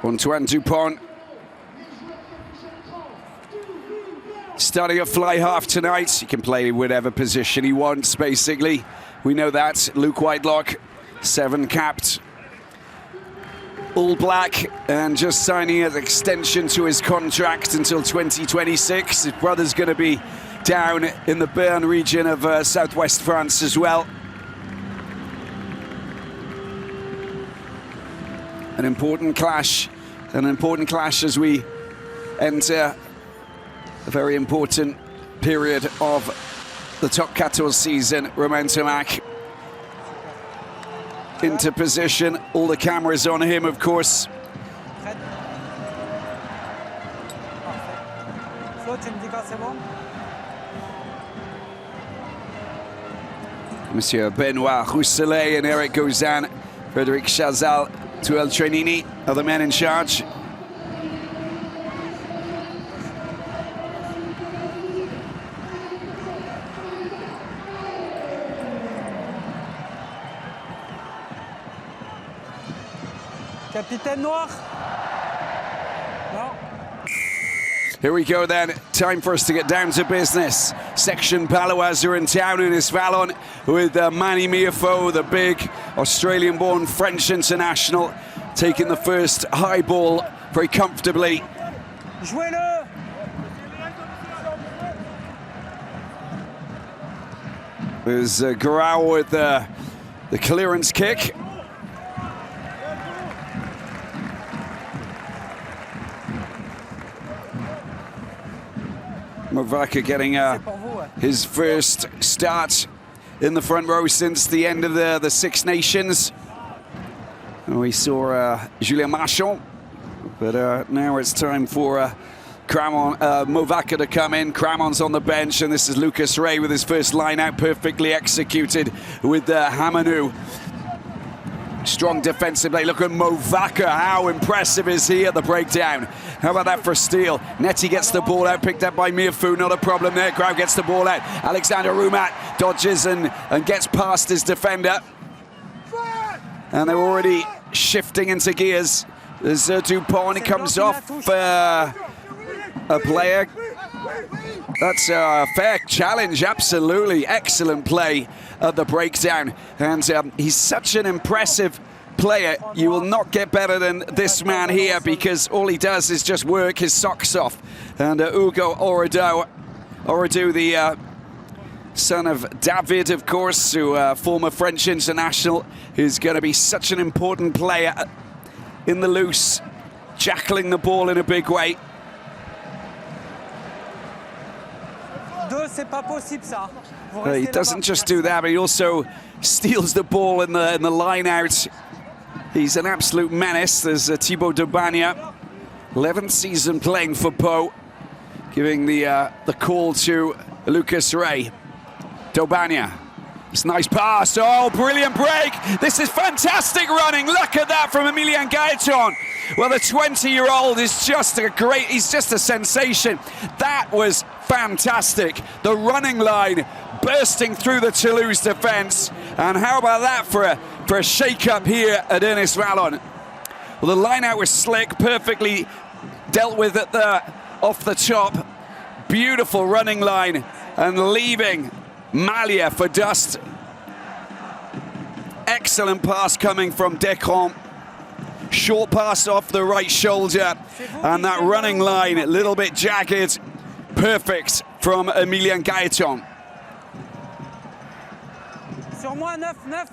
Antoine Dupont starting a fly half tonight. He can play whatever position he wants, basically. We know that. Luke Whitelock, 7 capped. All black, and just signing an extension to his contract until 2026. His brother's going to be down in the Bern region of southwest France as well. An important clash as we enter a very important period of the top 14 season. Romain Tomac into position, all the cameras on him, of course. Monsieur Benoit Rousselet and Eric Gauzan, Frédéric Chazal, Tuel Trenini are the men in charge. Capitaine Noir. No. Here we go then, time for us to get down to business. Section Palois are in town in Isvalon with Manny Miafo, the big Australian-born French international, taking the first high ball very comfortably. Jouez-le. There's Garau with the clearance kick. Movaca getting his first start in the front row since the end of the Six Nations. We saw Julien Marchand, but now it's time for Movaca to come in. Cramon's on the bench, and this is Lucas Ray with his first line out, perfectly executed with Hamanu. Strong defensive play. Look at Movaca. How impressive is he at the breakdown? How about that for Steele? Netty gets the ball out, picked up by Miafou. Not a problem there. Grau gets the ball out. Alexander Roumat dodges and gets past his defender. And they're already shifting into gears. There's Dupont. He comes off a player. That's a fair challenge, absolutely. Excellent play at the breakdown. And he's such an impressive player. You will not get better than this man here, because all he does is just work his socks off. And Hugo Oradou, the son of David, of course, who former French international, who's going to be such an important player in the loose, jackling the ball in a big way. He doesn't just do that, but he also steals the ball in the line out. He's an absolute menace. There's Thibaut Daubagna, 11th season playing for Pau, giving the call to Lucas Ray. Daubagna, it's a nice pass. Oh, brilliant break. This is fantastic running. Look at that from Emilien Gaeton. Well, the 20-year-old is just he's just a sensation. That was fantastic. The running line bursting through the Toulouse defense. And how about that for a shake-up here at Ernest Vallon? Well, the line out was slick, perfectly dealt with off the top. Beautiful running line, and leaving Malia for dust. Excellent pass coming from Decron. Short pass off the right shoulder, and that running line a little bit jagged. Perfect from Emilien Gaeton. Sur moi, 9-9.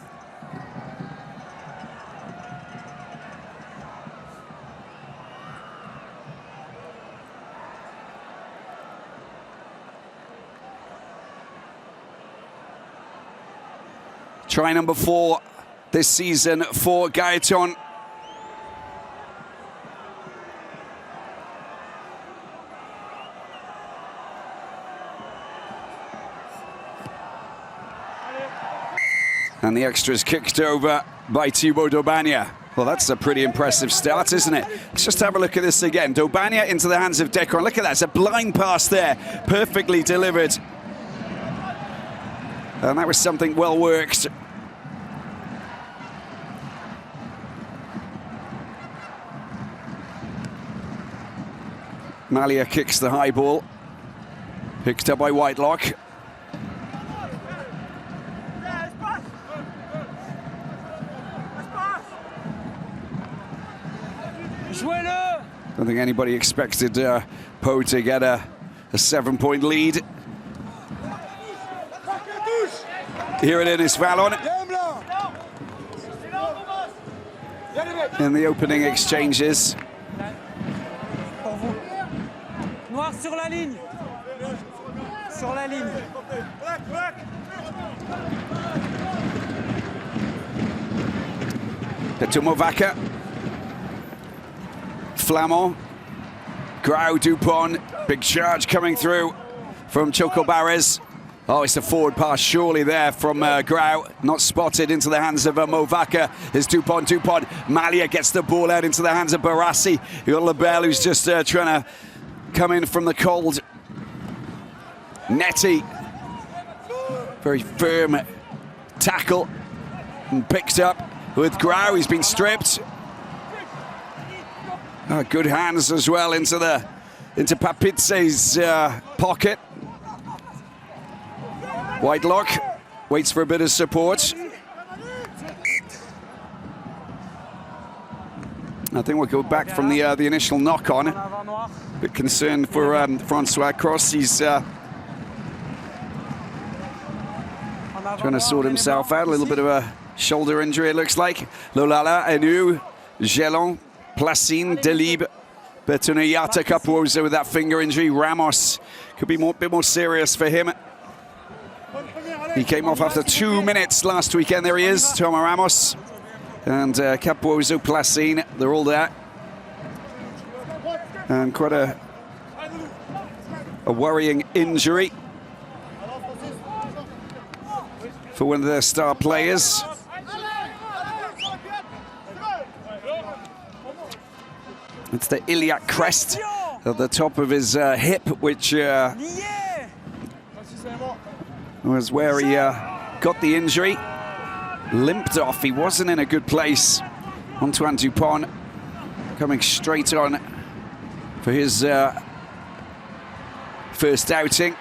Try number 4 this season for Gaeton. And the extra's kicked over by Thibaut Daubagna. Well, that's a pretty impressive start, isn't it? Let's just have a look at this again. Daubagna into the hands of Decron. Look at that, it's a blind pass there, perfectly delivered. And that was something well worked. Malia kicks the high ball. Picked up by Whitelock. Jouez-le! Don't think anybody expected Pau to get a 7-point lead. Here it is, Vallon. In the opening exchanges. Pour vous. Noir sur la ligne. Sur la ligne. Petumovaca. Flamand. Grau, Dupont. Big charge coming through from Chocobares. Oh, it's a forward pass surely there from Grau. Not spotted into the hands of Movaca. Is Dupont. Malia gets the ball out into the hands of Barassi. You got Labelle who's just trying to come in from the cold. Netty. Very firm tackle. And picked up with Grau. He's been stripped. Good hands as well into Papitze's pocket. Whitelock waits for a bit of support. I think we'll go back from the initial knock-on. A bit concerned for Francois Cross. He's trying to sort himself out. A little bit of a shoulder injury, it looks like. Lolala, Enu, Gelon, Placine, Delib, Betunayata, Capuoso with that finger injury. Ramos could be a bit more serious for him. He came off after 2 minutes last weekend. There he is, Toma Ramos. And Capuoso, Placine, they're all there. And quite a worrying injury for one of their star players. It's the iliac crest at the top of his hip, which was where he got the injury. Limped off, he wasn't in a good place. Antoine Dupont coming straight on for his first outing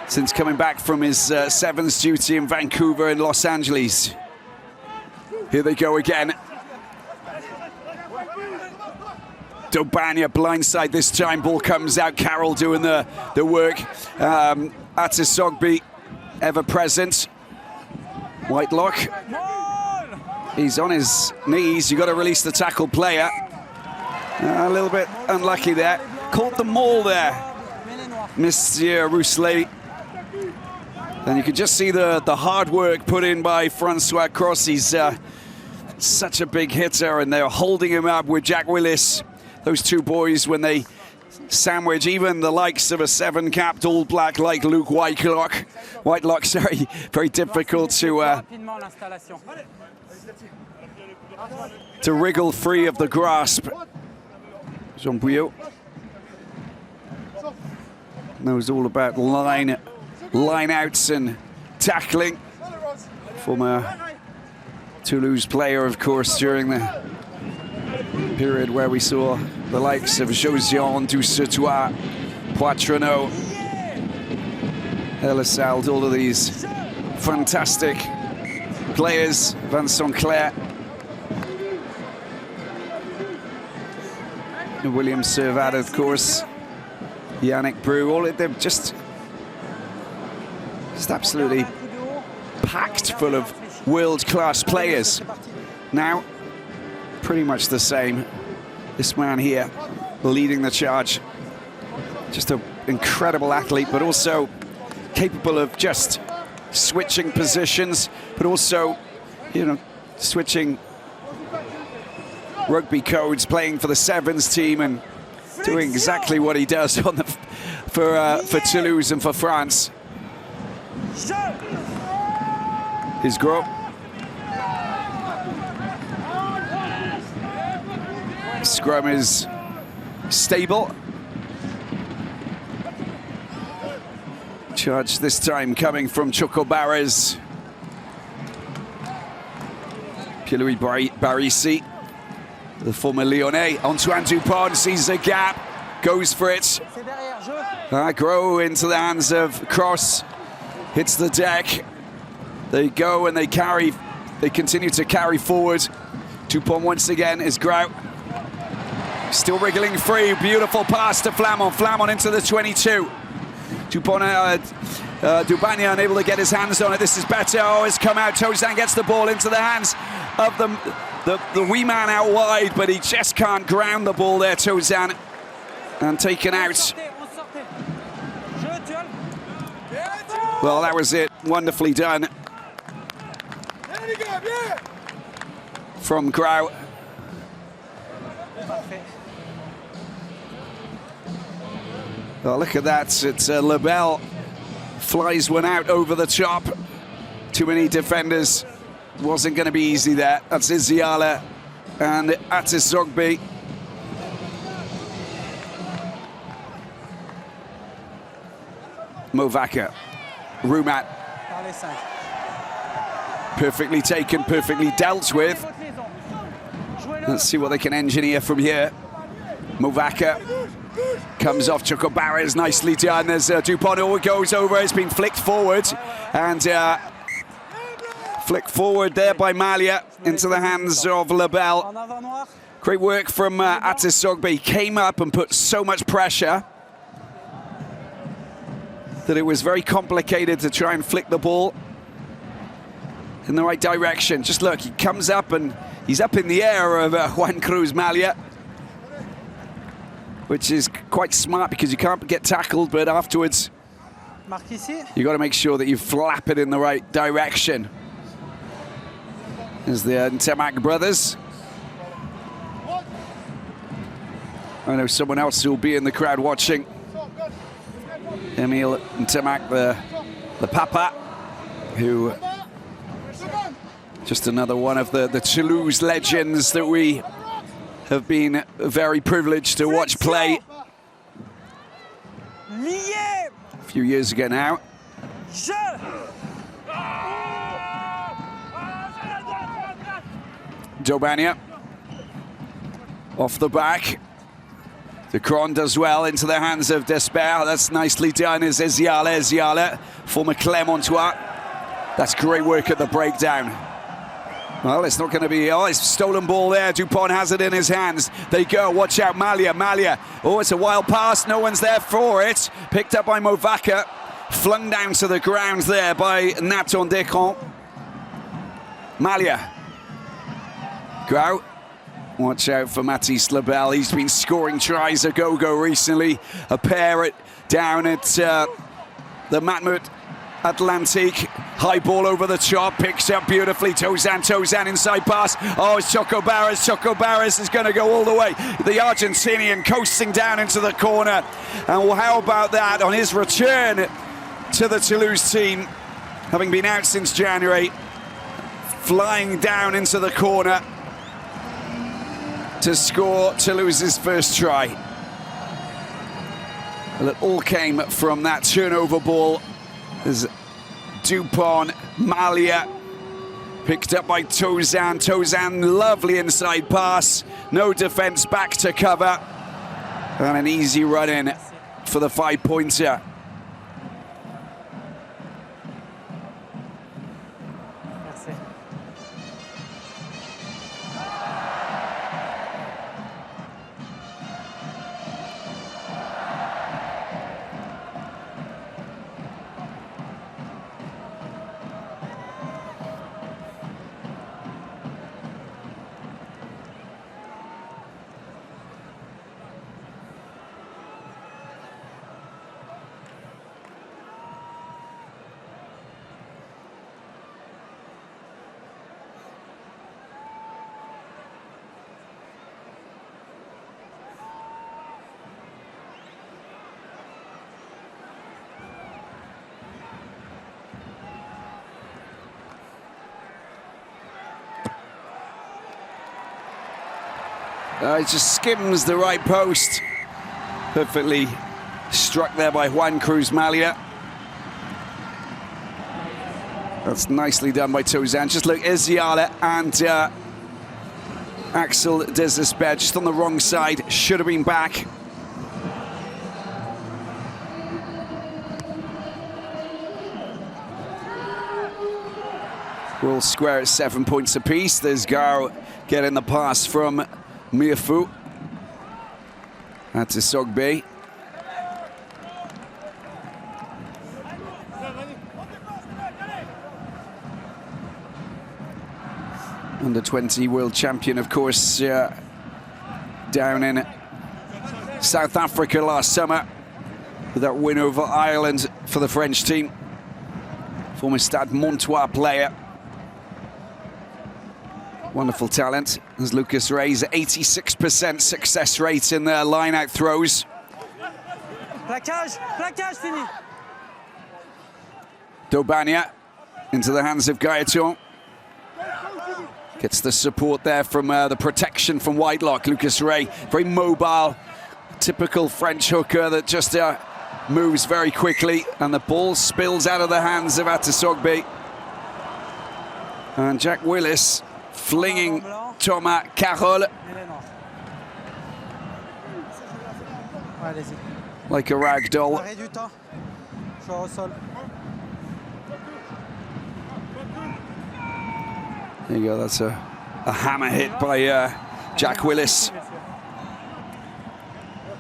since coming back from his sevens duty in Vancouver and Los Angeles. Here they go again. Dobania blindside this time, ball comes out, Carroll doing the work. Atisogbe ever present. Whitelock, he's on his knees, you've got to release the tackle player. A little bit unlucky there. Caught the maul there, Monsieur Rousselet. And you can just see the hard work put in by Francois Cross. He's such a big hitter, and they're holding him up with Jack Willis. Those two boys, when they sandwich even the likes of a 7-capped All Black like Luke Whitelock. Whitelock's very difficult to wriggle free of the grasp. Jean Bouillot knows all about line outs and tackling. Former Toulouse player, of course, during the period where we saw the likes of Josian, Dusetois, Poitrenaud, Elissalde, all of these fantastic players, Vincent Clair, William Servat, of course, Yannick Brou, all of them just absolutely packed full of world-class players. Now, pretty much the same. This man here leading the charge. Just an incredible athlete, but also capable of just switching positions, but also, you know, switching rugby codes, playing for the sevens team and doing exactly what he does on the for Toulouse and for France. His Gros. Scrum is stable. Charge this time coming from Chocobares. Pierre-Louis Barisi, the former Lyonnais. Antoine Dupont sees a gap. goes for it. Grow into the hands of Cross, hits the deck. They go and they continue to carry forward. Dupont once again is Grout. Still wriggling free, beautiful pass to Flamand. Flamand into the 22. Dupont, Dubania unable to get his hands on it. This is better. Oh, it's come out. Tozan gets the ball into the hands of the wee man out wide, but he just can't ground the ball there, Tozan. And taken out. Well, that was it. Wonderfully done from Grout. Oh, look at that. It's Lebel flies one out over the top. Too many defenders. Wasn't going to be easy there. That's Iziala and Atis Rugby. Movaka. Rumat. Perfectly taken, perfectly dealt with. Let's see what they can engineer from here. Movaka comes off Chocobarres, nicely done as Dupont goes over. It's been flicked forward and flicked forward there by Malia into the hands of Lebel. Great work from Atis Rugby. Came up and put so much pressure that it was very complicated to try and flick the ball in the right direction. Just look, he comes up and he's up in the air of Juan Cruz Malia, which is quite smart because you can't get tackled, but afterwards you got to make sure that you flap it in the right direction. There's the Ntemak brothers. I know someone else who will be in the crowd watching. Emil Ntemak, the Papa, who just another one of the Toulouse legends that we have been very privileged to watch play a few years ago now. Dobania off the back. The Cron does well into the hands of Despair. That's nicely done as Eziala former Clermontois. That's great work at the breakdown. Well, it's not going to be, oh, it's stolen ball there. Dupont has it in his hands. They go, watch out, Malia. Oh, it's a wild pass, no one's there for it. Picked up by Movaka, flung down to the ground there by Nathan Descamps. Malia. Grout. Watch out for Mathis Lebel. He's been scoring tries a go-go recently. A pair down at the Matmut Atlantique. High ball over the top, picks up beautifully. Tozan inside pass. Oh, it's Chocobarres. Chocobarres is going to go all the way. The Argentinian coasting down into the corner. And well, how about that on his return to the Toulouse team, having been out since January, flying down into the corner to score Toulouse's first try. Well, it all came from that turnover ball. There's Dupont, Malia, picked up by Tozan. Tozan, lovely inside pass. No defense, back to cover. And an easy run in for the 5-pointer. It just skims the right post. Perfectly struck there by Juan Cruz Malia. That's nicely done by Tozan. Just look, Eziala and Axel Desesper just on the wrong side. Should have been back. will square at 7 points apiece. There's Garo getting the pass from Miafu. That's Sogbe. Under 20 world champion, of course, down in South Africa last summer with that win over Ireland for the French team. Former Stade Montois player. Wonderful talent. As Lucas Rey's 86% success rate in their line-out throws. Plaquage, plaquage, fini. Dobania into the hands of Gaetan. Gets the support there from the protection from Whitelock. Lucas Rey, very mobile, typical French hooker that just moves very quickly, and the ball spills out of the hands of Atasogbe. And Jack Willis flinging Thomas Carole like a rag doll. There you go, that's a hammer hit by Jack Willis.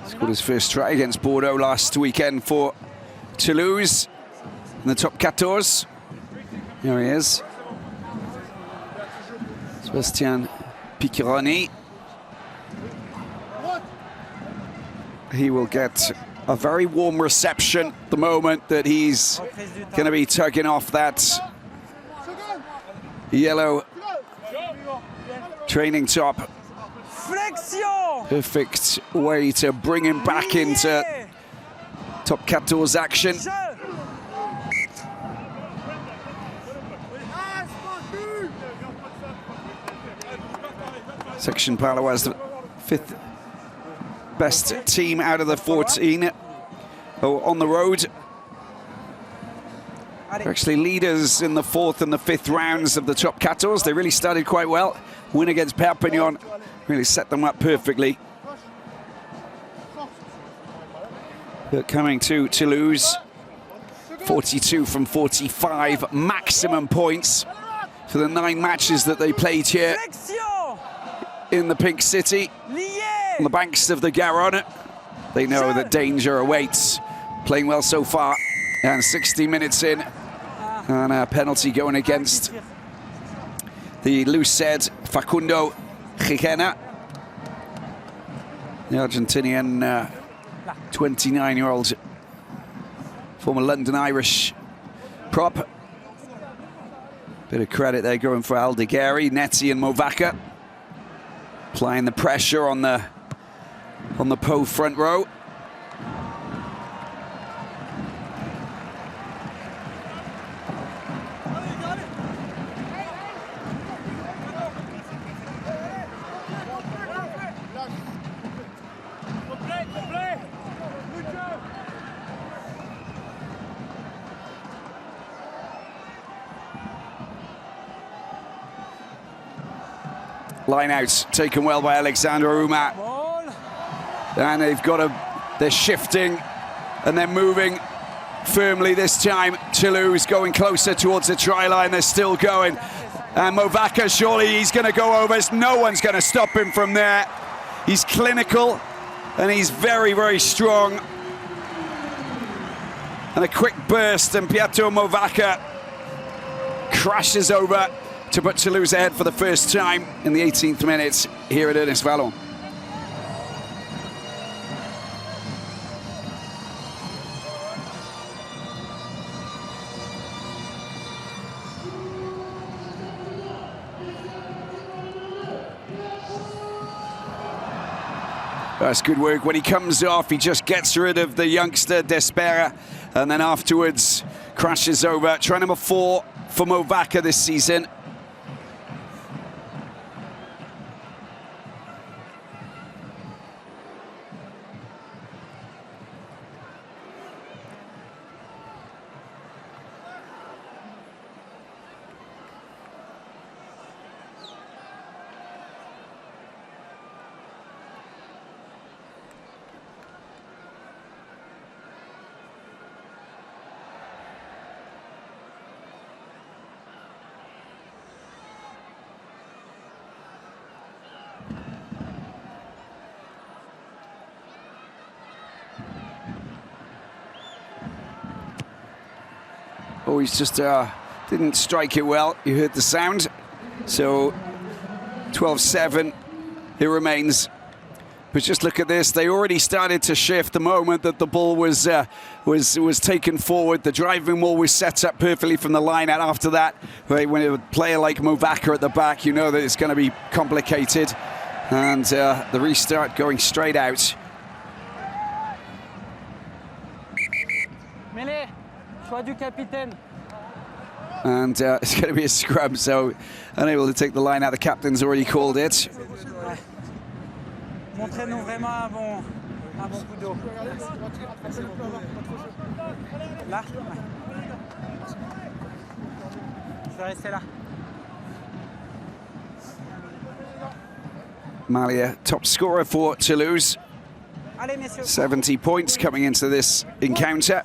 Scored his first try against Bordeaux last weekend for Toulouse in the top 14. Here he is. Sebastian Piccheroni. He will get a very warm reception the moment that he's going to be tugging off that yellow training top. Flexion. Perfect way to bring him back into top 14 action. Section Palois, the 5th best team out of the 14 on the road. They're actually leaders in the 4th and the 5th rounds of the top 14. They really started quite well. Win against Perpignan really set them up perfectly. But coming to Toulouse, 42 from 45 maximum points for the 9 matches that they played here in the Pink City, on the banks of the Garonne. They know that danger awaits. Playing well so far, and 60 minutes in, and a penalty going against the Luced Facundo Gijena, the Argentinian 29-year-old former London Irish prop. Bit of credit there going for Aldegheri, Netty and Movaca, applying the pressure on the Po front row. Line out taken well by Alexandre Roumat. And they're shifting and they're moving firmly this time. Toulouse going closer towards the try line. They're still going. And Movaca, surely he's going to go over. No one's going to stop him from there. He's clinical and he's very, very strong. And a quick burst, and Pietro Movaca crashes over to put Toulouse ahead for the first time in the 18th minute here at Ernest Vallon. That's good work. When he comes off, he just gets rid of the youngster Despera, and then afterwards crashes over. Try number 4 for Movaca this season. Oh, he's just didn't strike it well. You heard the sound. So 12-7 it remains. But just look at this, they already started to shift the moment that the ball was taken forward. The driving wall was set up perfectly from the line out after that. Right, when a player like Movaka at the back, you know that it's going to be complicated. And the restart going straight out. Mêlée, choix du capitaine. And it's going to be a scrum, so unable to take the line out. The captain's already called it. Montrez-nous vraiment un bon coup d'eau. Là? Je vais rester là. Malia, top scorer for Toulouse. Allez, messieurs. 70 points coming into this encounter.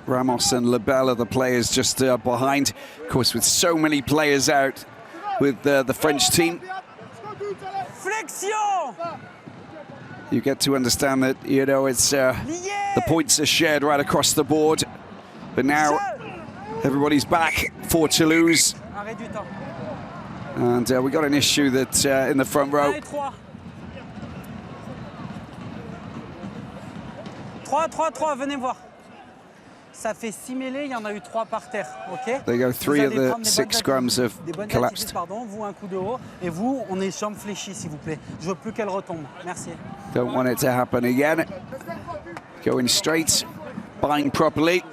Ramos and Lebel are the players just behind. Of course, with so many players out with the French team, Flexion! you get to understand that, you know, it's the points are shared right across the board. But now everybody's back for Toulouse. And we got an issue that in the front row. 3, venez voir. Ça fait 6 mêlées, il y en a eu 3 par terre, ok? There you go, 3 of the 6 scrums have collapsed. Pardon, vous un coup de haut, et vous, on est jambes fléchies, s'il vous plaît. Je veux plus qu'elle retombe. Merci. Don't want it to happen again. Going straight, bind properly.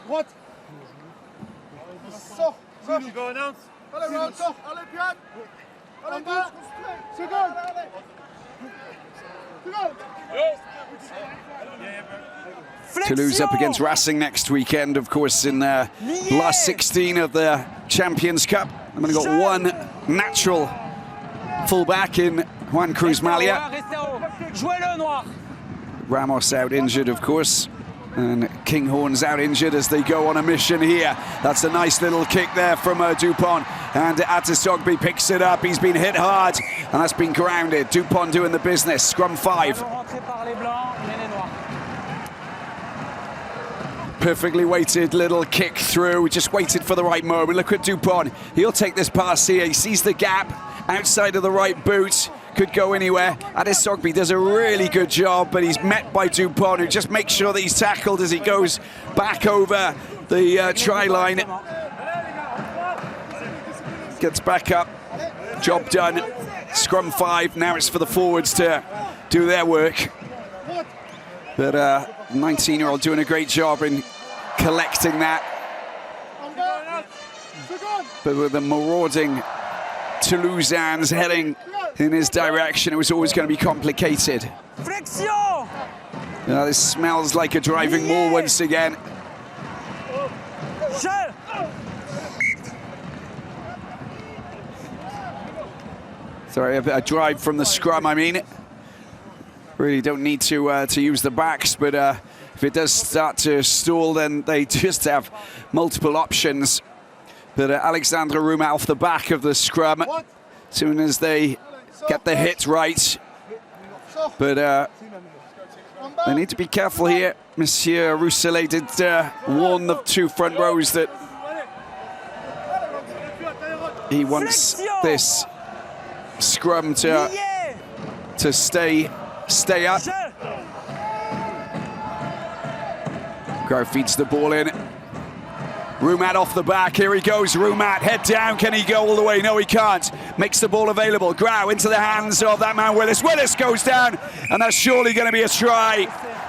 What? Sors, allez, sors, allez, Pian. Allez, bas. Seconde. Toulouse up against Racing next weekend, of course, in the last 16 of the Champions Cup. I've only got one natural fullback in Juan Cruz Malia. Ramos out injured, of course. And Kinghorn's out injured as they go on a mission here. That's a nice little kick there from Dupont. And Atisogbe picks it up. He's been hit hard, and that's been grounded. Dupont doing the business. Scrum 5. Perfectly weighted little kick through. Just waited for the right moment. Look at Dupont. He'll take this pass here. He sees the gap outside of the right boot. Could go anywhere. Atisogbe does a really good job, but he's met by Dupont, who just makes sure that he's tackled as he goes back over the try line. Gets back up. Job done. Scrum 5. Now it's for the forwards to do their work. But 19-year-old doing a great job in collecting that. But with the marauding Toulousains heading in his direction, it was always going to be complicated. Now this smells like a driving wall once again. Sorry, a drive from the scrum, I mean. Really don't need to use the backs, but if it does start to stall, then they just have multiple options. But Alexandre Roumat off the back of the scrum, as soon as they get the hit right. But they need to be careful here. Monsieur Rousselet did warn the 2 front rows that he wants this scrum to stay up. Grau feeds the ball in. Roumat off the back, here he goes, Roumat, head down, can he go all the way? No, he can't. Makes the ball available, Grau into the hands of that man Willis. Willis goes down, and that's surely going to be a try.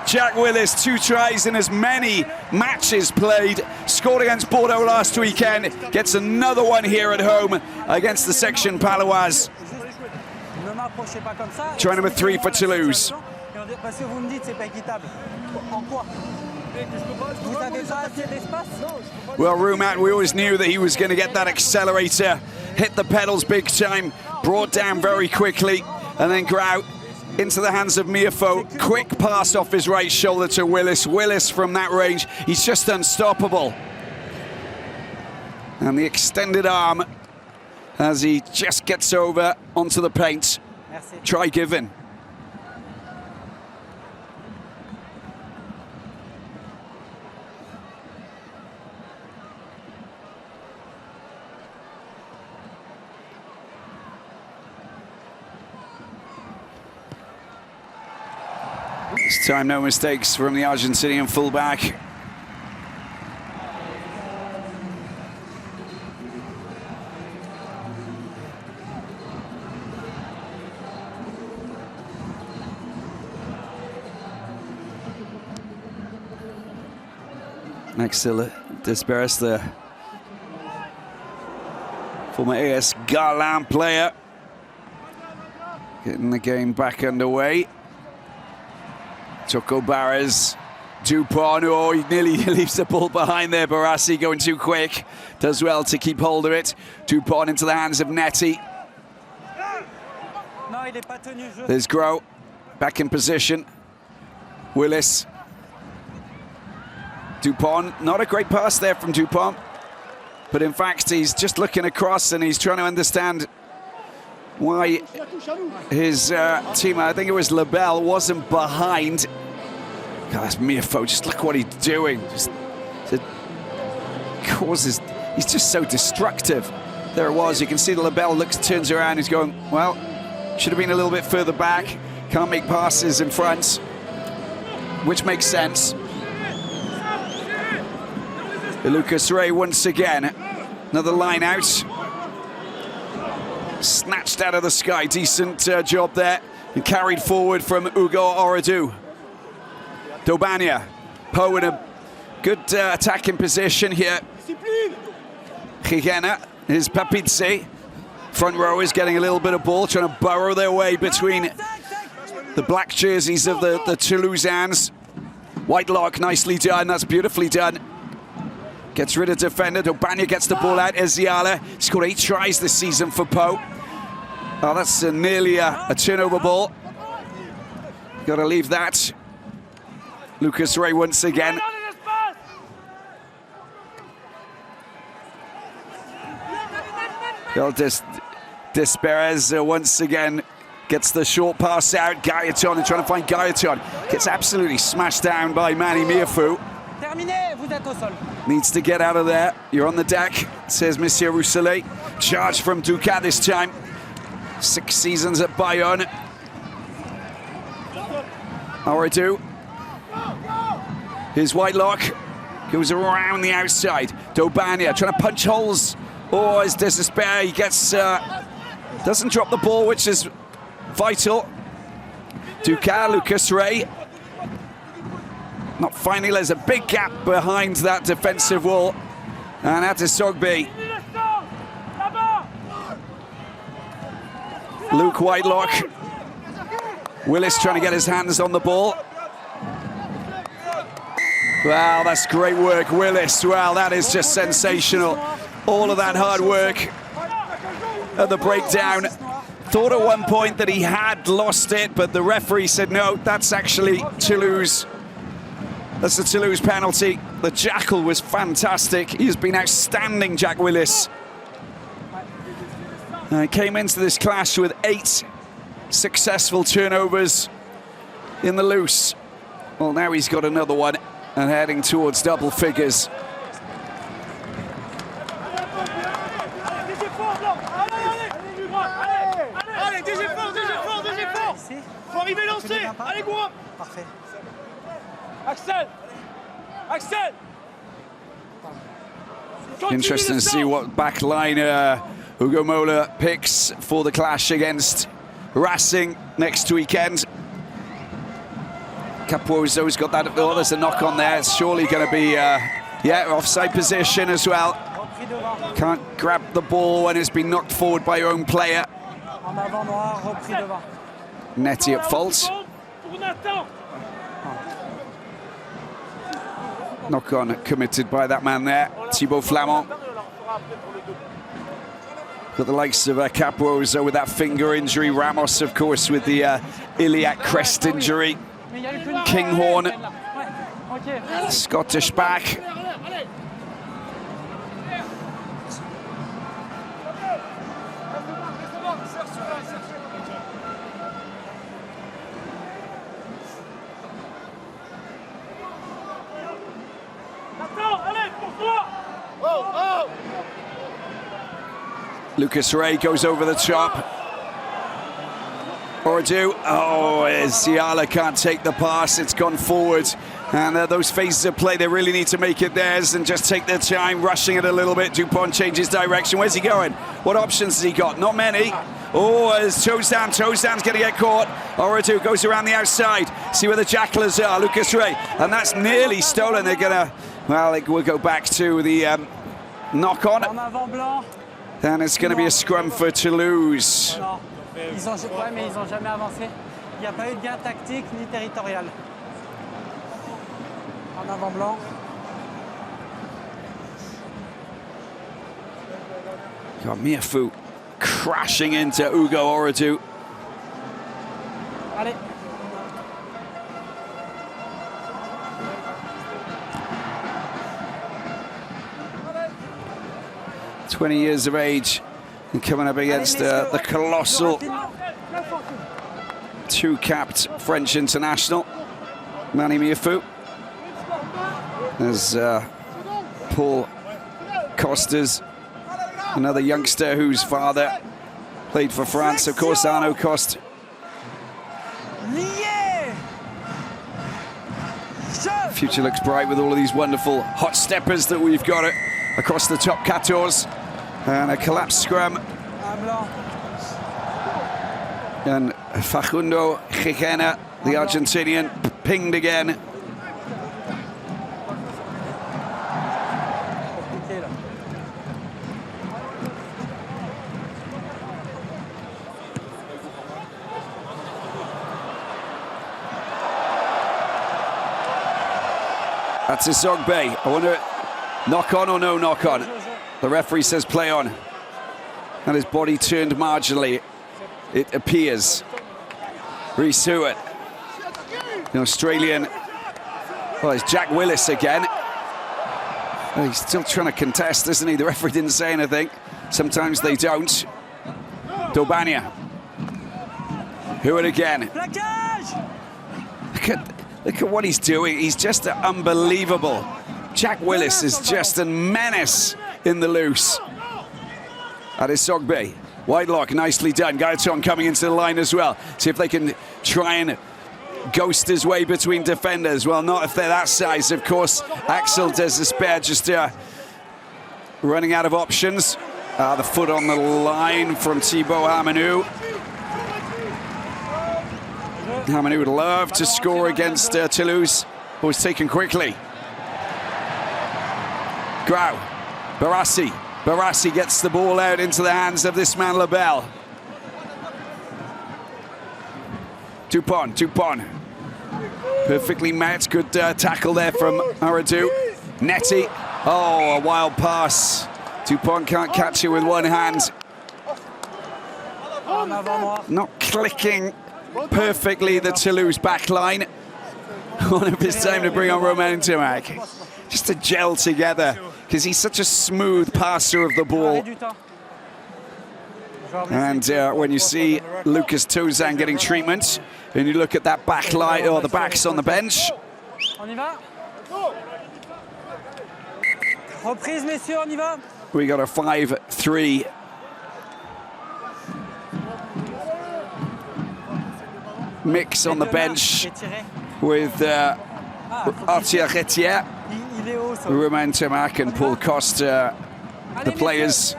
Jack Willis, 2 tries in as many matches played. Scored against Bordeaux last weekend, gets another one here at home against the Section Paloise. Try number 3 for Toulouse. Well, Roumat, we always knew that he was going to get that accelerator, hit the pedals big time, brought down very quickly, and then Grau into the hands of Miafo. Quick pass off his right shoulder to Willis. Willis from that range, he's just unstoppable. And the extended arm as he just gets over onto the paint. Merci. Try given. This time, no mistakes from the Argentinian fullback. Next to Desperes, the former AS Garland player, getting the game back underway. Choco Barras, Dupont, oh, he nearly leaves the ball behind there. Barassi going too quick, does well to keep hold of it. Dupont into the hands of Netty. There's Grow, back in position. Willis. Dupont, not a great pass there from Dupont, but in fact he's just looking across and he's trying to understand why his team, I think it was Labelle, wasn't behind. God, that's Mirfo, just look what he's doing. Just causes, he's just so destructive. There it was, you can see the Labelle turns around, he's going, well, should have been a little bit further back, can't make passes in front, which makes sense. Lucas Ray once again, another line out. Snatched out of the sky, decent job there. And carried forward from Ugo Oradu. Dobania, Poe in a good attacking position here. Gigena is Papizzi. Front row is getting a little bit of ball, trying to burrow their way between the black jerseys of the Toulousains. Whitelock, nicely done, that's beautifully done. Gets rid of defender, Dobania gets the ball out, Eziala. Scored 8 tries this season for Poe. Oh, that's nearly a turnover ball. Got to leave that. Lucas Ray once again. Desperes once again gets the short pass out. Gailleton, trying to find Gailleton. Gets absolutely smashed down by Manny Mirfou. Needs to get out of there. You're on the deck, says Monsieur Rousselet. Charge from Ducat this time. 6 seasons at Bayonne. Oradu. Here's Whitelock. Goes around the outside. Dobania trying to punch holes. Oh, it's Desesper. He gets... doesn't drop the ball, which is vital. Ducat, Lucas Ray. Not finding, there's a big gap behind that defensive wall. And that is Sogby. Luke Whitelock. Willis trying to get his hands on the ball. Wow, that's great work, Willis. Wow, that is just sensational. All of that hard work at the breakdown. Thought at one point that he had lost it, but the referee said, no, that's actually Toulouse. That's the Toulouse penalty. The jackal was fantastic. He has been outstanding, Jack Willis. Came into this clash with 8 successful turnovers in the loose. Well, now he's got another one and heading towards double figures. Interesting to see what backline Hugo Mola picks for the clash against Racing next weekend. Capuozo's got that. Oh, there's a knock on there. It's surely going to be, yeah, offside position as well. Can't grab the ball when it's been knocked forward by your own player. Netty at fault. Knock on committed by that man there, Thibaut Flamand. Got the likes of Capuozo with that finger injury. Ramos, of course, with the iliac crest injury. Kinghorn, Scottish back. Lucas Ray goes over the top. Oradou, Ziala can't take the pass, it's gone forward. And those phases of play, they really need to make it theirs and just take their time, rushing it a little bit. Dupont changes direction. Where's he going? What options has he got? Not many. Oh, it's Toulouse. Toulouse's going to get caught. Oradou goes around the outside. See where the jackalers are. Lucas Ray. And that's nearly stolen. They're going to, well, it will go back to the knock-on. And it's going to be a scrum for Toulouse. Ouais, mais ils n'ont jamais avancé. Il n'y a pas eu de gain tactique ni territorial. En avant blanc. Got Miafu crashing into Ugo Oradou. Allez. "20 years of age and coming up against the colossal two-capped French international, Manny Miafu. There's Paul Costas, another youngster whose father played for France, of course, Arnaud Coste. Future looks bright with all of these wonderful hot steppers that we've got across the top 14. And a collapsed scrum. And Facundo Gijena, the Argentinian, pinged again. That's Isogbe. I wonder, knock on or no knock on? The referee says play on. And his body turned marginally, it appears. Rhys Hewitt, the Australian. Well, it's Jack Willis again. Well, he's still trying to contest, isn't he? The referee didn't say anything. Sometimes they don't. Dobania. Hewitt again. Look at what he's doing. He's just unbelievable. Jack Willis is just a menace in the loose. That is Sogbe. Wide lock, nicely done. Gaetan coming into the line as well. See if they can try and ghost his way between defenders. Well, not if they're that size, of course. Axel Desesper just running out of options. The foot on the line from Thibaut Hamanou. Hamanou would love to score against Toulouse, but was taken quickly. Grau, Barassi. Barassi gets the ball out into the hands of this man, Lebel. Dupont. Perfectly met, good tackle there from Oradou. Netty, a wild pass. Dupont can't catch it with one hand. Not clicking perfectly the Toulouse back line. One of his time to bring on Romain Tomac. Just to gel together, because he's such a smooth passer of the ball. And when you see Lucas Touzan getting treatment, and you look at that back line, or the backs on the bench. Reprise, messieurs, on y va. We got a 5-3. Mix on the bench with Arthur Retier, Romain Tomac and Paul Coste. The players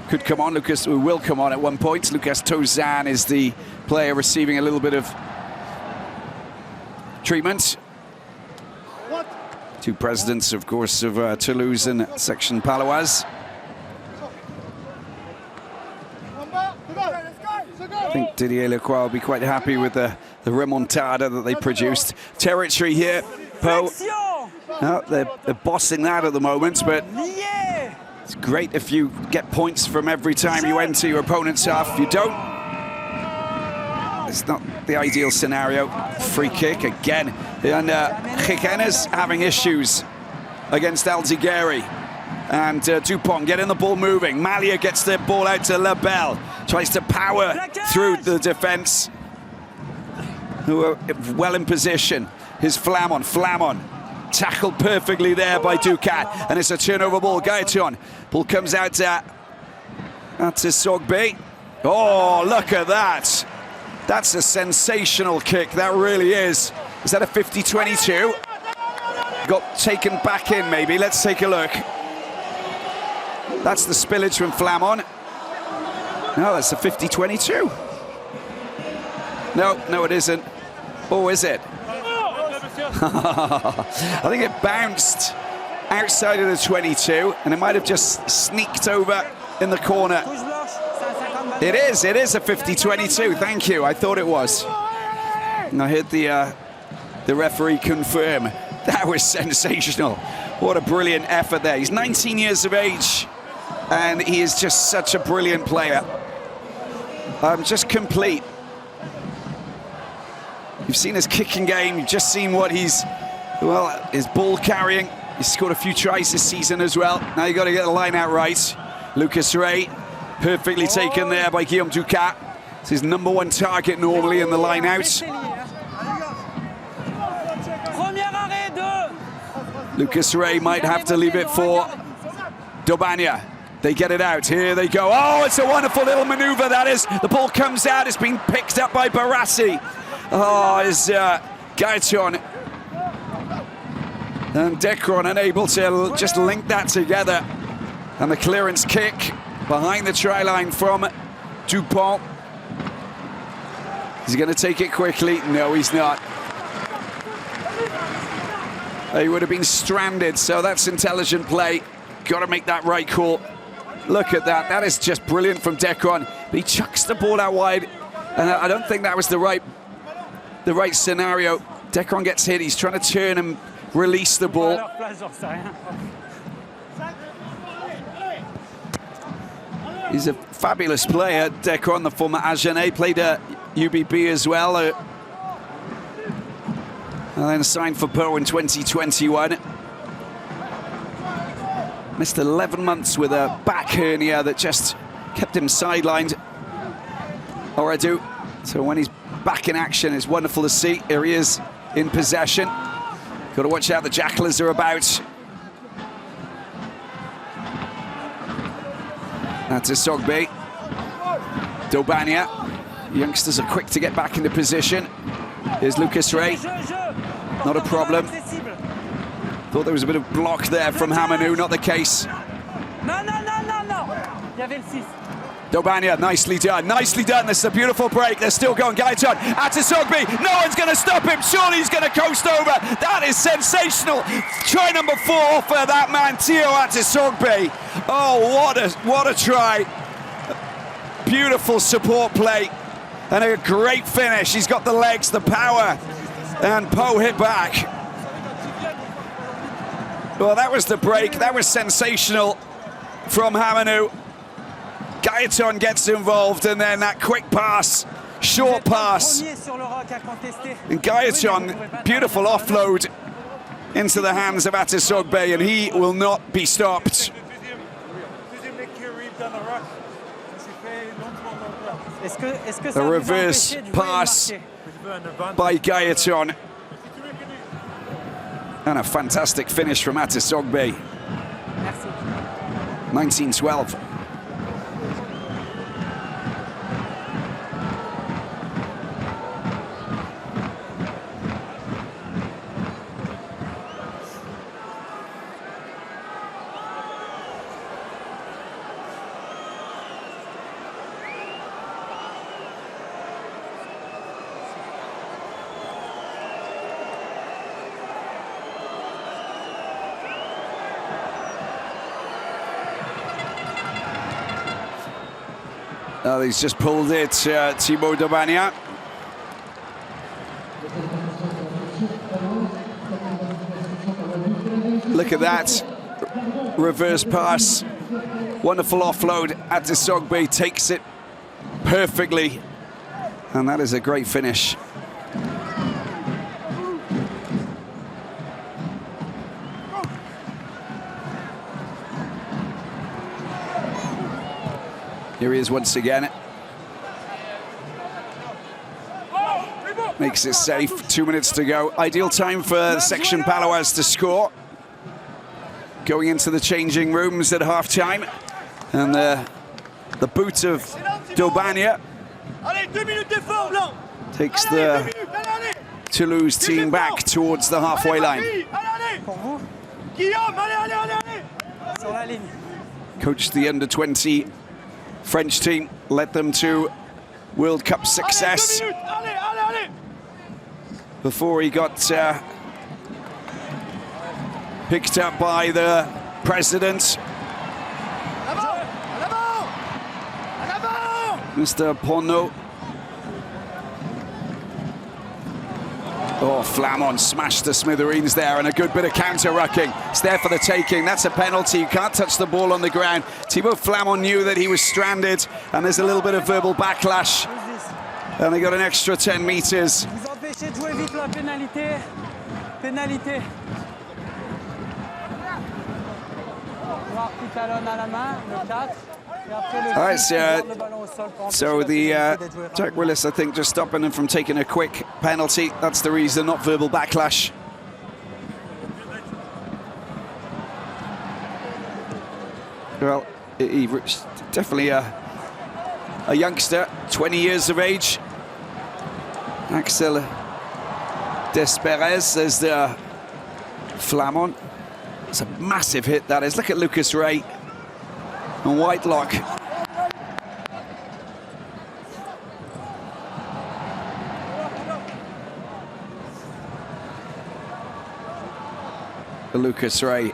could come on. Lucas will come on at one point. Lucas Touzan is the player receiving a little bit of treatment. Two presidents, of course, of Toulouse and Section Paloise. I think Didier Lecroix will be quite happy with the remontada that they produced. Territory here, Po. They're bossing that at the moment, but it's great if you get points from every time you enter your opponent's half. If you don't, it's not the ideal scenario. Free kick again. And Gijena's having issues against Alzigueri. And Dupont getting the ball moving. Malia gets the ball out to Lebel. Tries to power through the defense, who are well in position. Here's Flamon. Tackled perfectly there by Ducat, and it's a turnover ball. Gaetan. Ball comes out to Sogbe. Oh, look at that. That's a sensational kick, that really is. Is that a 50-22? Got taken back in, maybe. Let's take a look. That's the spillage from Flamon. No, that's a 50-22. No, it isn't. Oh, is it? I think it bounced outside of the 22, and it might have just sneaked over in the corner. It is a 50-22, thank you. I thought it was. And I heard the referee confirm. That was sensational. What a brilliant effort there. He's 19 years of age, and he is just such a brilliant player. Just complete. You've seen his kicking game, you've just seen what his ball carrying. He's scored a few tries this season as well. Now you've got to get the line out right. Lucas Ray, perfectly taken there by Guillaume Ducat. It's his #1 target normally in the line out. Lucas Ray might have to leave it for Dobania. They get it out, here they go. Oh, it's a wonderful little maneuver, that is. The ball comes out, it's been picked up by Barassi. Oh, is Gaetan and Decron unable to just link that together. And the clearance kick behind the try line from Dupont. Is he going to take it quickly? No, he's not. He would have been stranded, so that's intelligent play. Got to make that right call. Look at that. That is just brilliant from Decron. He chucks the ball out wide, and I don't think that was the right scenario. Decron gets hit. He's trying to turn and release the ball. He's a fabulous player, Decron, the former Agenais, played at UBB as well. And then signed for Pau in 2021. Missed 11 months with a back hernia that just kept him sidelined. Oradu. So when he's back in action, it's wonderful to see. Here he is in possession. Got to watch out, the Jackalers are about. That's Sogbe. Dobania. Youngsters are quick to get back into position. Here's Lucas Ray. Not a problem. Thought there was a bit of block there from Hamanou, not the case. Dobania, nicely done, nicely done. This is a beautiful break. They're still going. Gaetan, Atisogbe. No one's going to stop him. Surely he's going to coast over. That is sensational. Try #4 for that man, Tio Atisogbe. Oh, what a try. Beautiful support play and a great finish. He's got the legs, the power, and Pau hit back. Well, that was the break. That was sensational from Hamanou. Gaetan gets involved, and then that quick pass, short pass. And Gaetan, beautiful offload into the hands of Atisogbe, and he will not be stopped. A reverse pass by Gaetan. And a fantastic finish from Atisogbe. 1912. Oh, he's just pulled it, Thibaut Dobania. Look at that. Reverse pass. Wonderful offload. Atisogbe takes it perfectly. And that is a great finish. Here he is once again. makes it safe. 2 minutes to go. Ideal time for Section Paloise to score. Going into the changing rooms at half-time. And the boot of Daubagna takes the Toulouse team back towards the halfway line. Coached the under-20 French team, led them to World Cup success before he got picked up by the president, Mr. Porno. Oh, Flamand smashed the smithereens there, and a good bit of counter-rucking. It's there for the taking. That's a penalty. You can't touch the ball on the ground. Thibaut Flamand knew that he was stranded, and there's a little bit of verbal backlash. And they got an extra 10 meters. All right, so the Jack Willis, I think, just stopping him from taking a quick penalty. That's the reason, not verbal backlash. Well, he definitely a youngster, 20 years of age. Axel Desperez as the Flamand. It's a massive hit, that is. Look at Lucas Ray and Whitelock. Lucas Ray.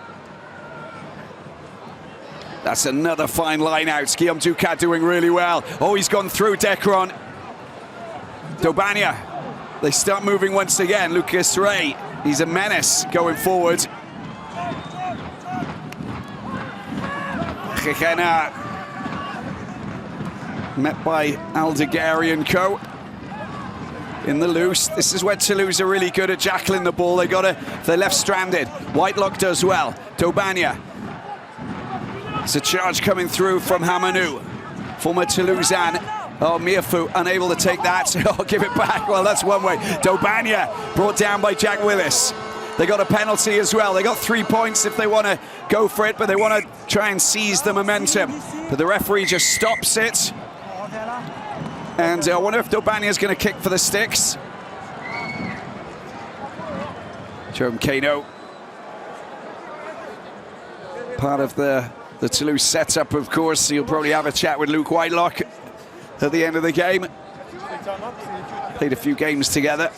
That's another fine line out. Guillaume Ducat doing really well. Oh, he's gone through Decron. Daubagna. They start moving once again. Lucas Ray. He's a menace going forward. Gijena met by Aldeguer and co. In the loose. This is where Toulouse are really good at jackling the ball. If they're left stranded. Whitelock does well. Daubagna. It's a charge coming through from Hamanou. Former Toulousain. Oh, Miafou unable to take that. Oh, give it back. Well, that's one way. Daubagna brought down by Jack Willis. They got a penalty as well. They got 3 points if they want to go for it, but they want to try and seize the momentum. But the referee just stops it. And I wonder if Daubagna is going to kick for the sticks. Jerome Kano. Part of the Toulouse setup, of course. You'll probably have a chat with Luke Whitelock at the end of the game. Played a few games together.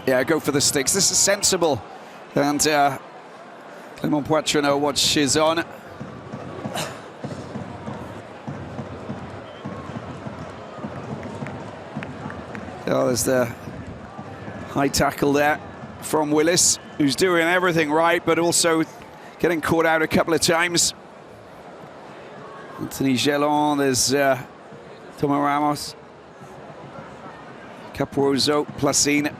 Yeah, go for the sticks. This is sensible. And Clément Poitrenaud watches on. Oh, there's the high tackle there from Willis, who's doing everything right, but also getting caught out a couple of times. Anthony Gelon, there's Thomas Ramos, Capozzo, Placine.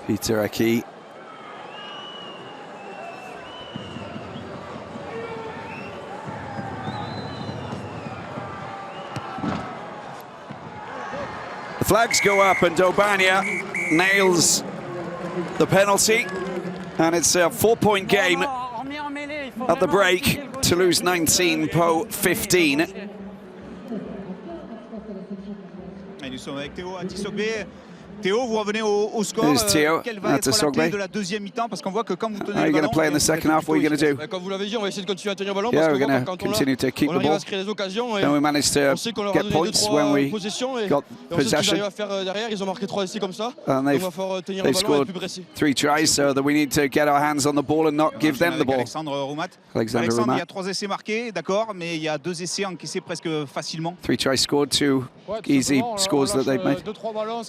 Peter Aki. The flags go up and Daubagna nails the penalty, and it's a 4-point game at the break. Toulouse 19, Pau 15. Et nous sommes avec Théo Atisogbe. Théo, vous revenez au score. Quelle va être la clé de la deuxième mi-temps? Parce qu'on voit que quand vous tenez le ballon, going to play in the second half? What are you going to do? Comme vous l'avez dit, on va essayer de continuer à tenir le ballon. Yeah, we're going to continue to keep the ball. Then we managed to get points when we got possession. And they've scored 3 tries, so that we need to get our hands on the ball and not give them the ball. Alexandre, il y a 3 essais marqués, d'accord, mais il y a 2 essais encaissés presque facilement. 3 tries scored, 2 easy scores that they've made.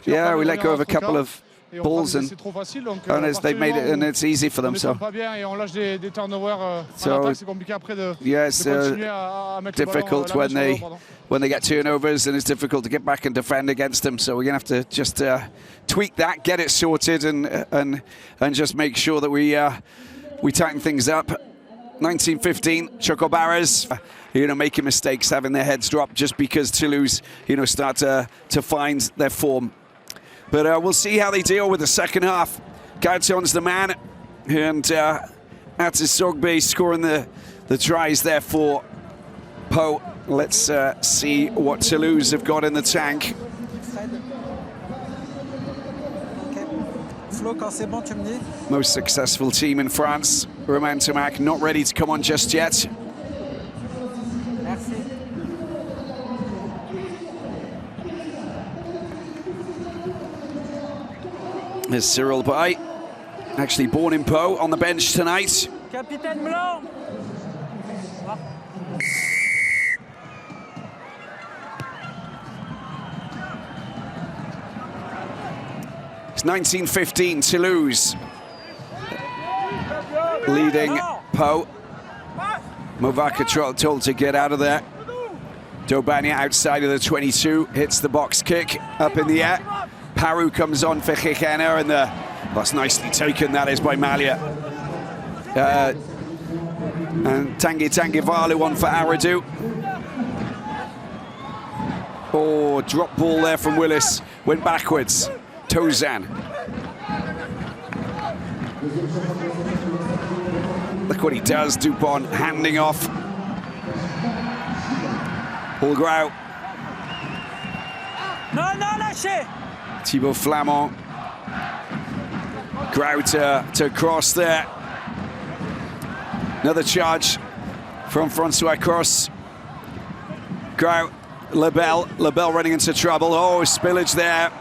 Yeah, we let go of a couple of balls and they've made it, and it's easy for them. So yeah, it's difficult when they get turnovers, and it's difficult to get back and defend against them. So we're gonna have to just tweak that, get it sorted, and just make sure that we tighten things up. 19-15, Choco Barras, making mistakes, having their heads drop just because Toulouse, start to find their form. But we'll see how they deal with the second half. Gaeton's the man, and Atisogbe scoring the tries there for Po. Let's see what Toulouse have got in the tank. Most successful team in France. Romain Tomac not ready to come on just yet. There's Cyril Bay, actually born in Po, on the bench tonight. Capitaine Blanc. It's 19-15, Toulouse leading Po. Movaka told to get out of there. Dobania outside of the 22, hits the box kick up in the air. Paru comes on for Chikena, and that's nicely taken, that is, by Malia. And Tanguy Valu on for Aradou. Oh, drop ball there from Willis, went backwards. Tozan. Look what he does, Dupont, handing off. Paul Grau. Non, lâchez. Thibaut Flamand. Grau to cross there. Another charge from Francois Cross. Grau, Lebel running into trouble. Oh, spillage there.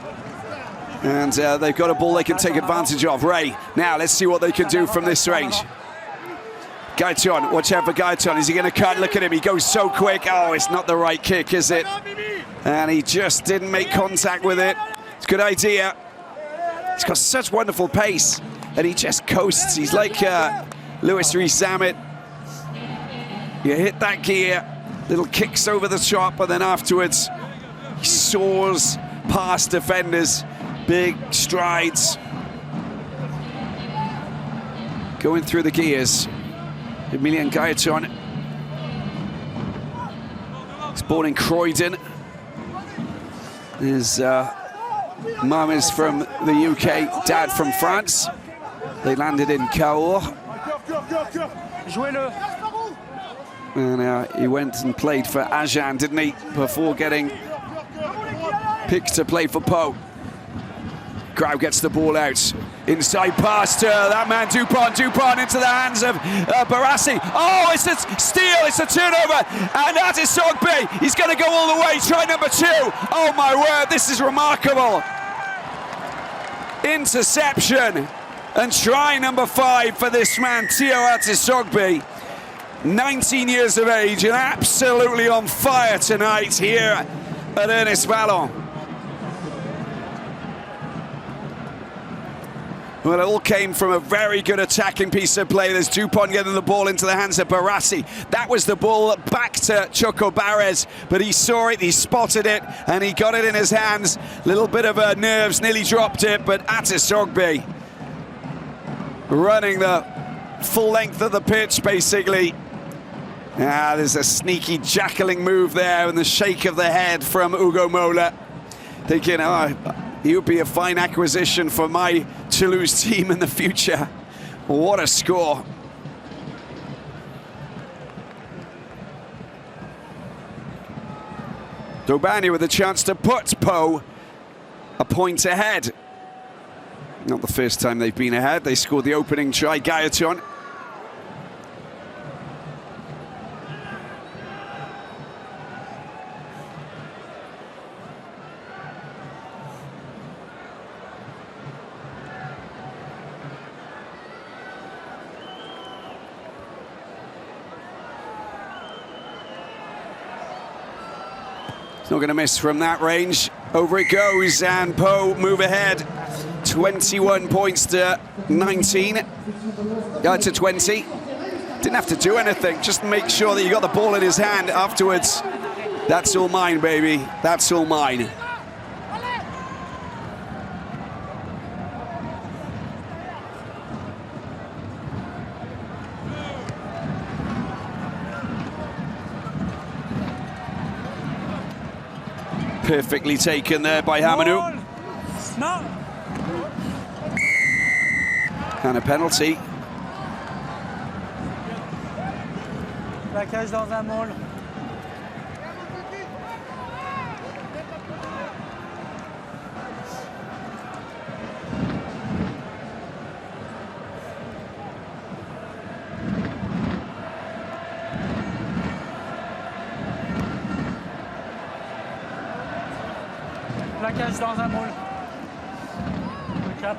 And they've got a ball they can take advantage of. Ray, now let's see what they can do from this range. Gaeton, watch out for Gaeton. Is he going to cut? Look at him, he goes so quick. Oh, it's not the right kick, is it? And he just didn't make contact with it. It's a good idea. He's got such wonderful pace, and he just coasts. He's like Louis Rees-Zammit. You hit that gear, little kicks over the top, and then afterwards he soars past defenders. Big strides. Going through the gears. Emilian Gaeton. He's born in Croydon. His mum is from the UK, dad from France. They landed in Cahors. And he went and played for Agen, didn't he? Before getting picked to play for Po. Grau gets the ball out. Inside pass to that man, Dupont into the hands of Barassi. Oh, it's a steal, it's a turnover. And Atisogbe, he's going to go all the way, try number 2. Oh my word, this is remarkable. Interception. And try number 5 for this man, Theo Atisogbe. 19 years of age and absolutely on fire tonight here at Ernest Vallon. Well, it all came from a very good attacking piece of play. There's Dupont getting the ball into the hands of Barassi. That was the ball back to Choco Barras, but he saw it, he spotted it, and he got it in his hands. Little bit of nerves, nearly dropped it, but Atisogbe running the full length of the pitch, basically. There's a sneaky jackling move there, and the shake of the head from Hugo Mola. Thinking, he would be a fine acquisition for my Toulouse team in the future. What a score. Dobani with a chance to put Po a point ahead. Not the first time they've been ahead. They scored the opening try, Gaeton. Not going to miss from that range. Over it goes, and Po move ahead. 21 points to 19, to 20. Didn't have to do anything, just make sure that you got the ball in his hand afterwards. That's all mine, baby, that's all mine. Perfectly taken there by Hamidou. No. And a penalty. Plaquage dans un môle. Plaquage dans un môle. Le 4.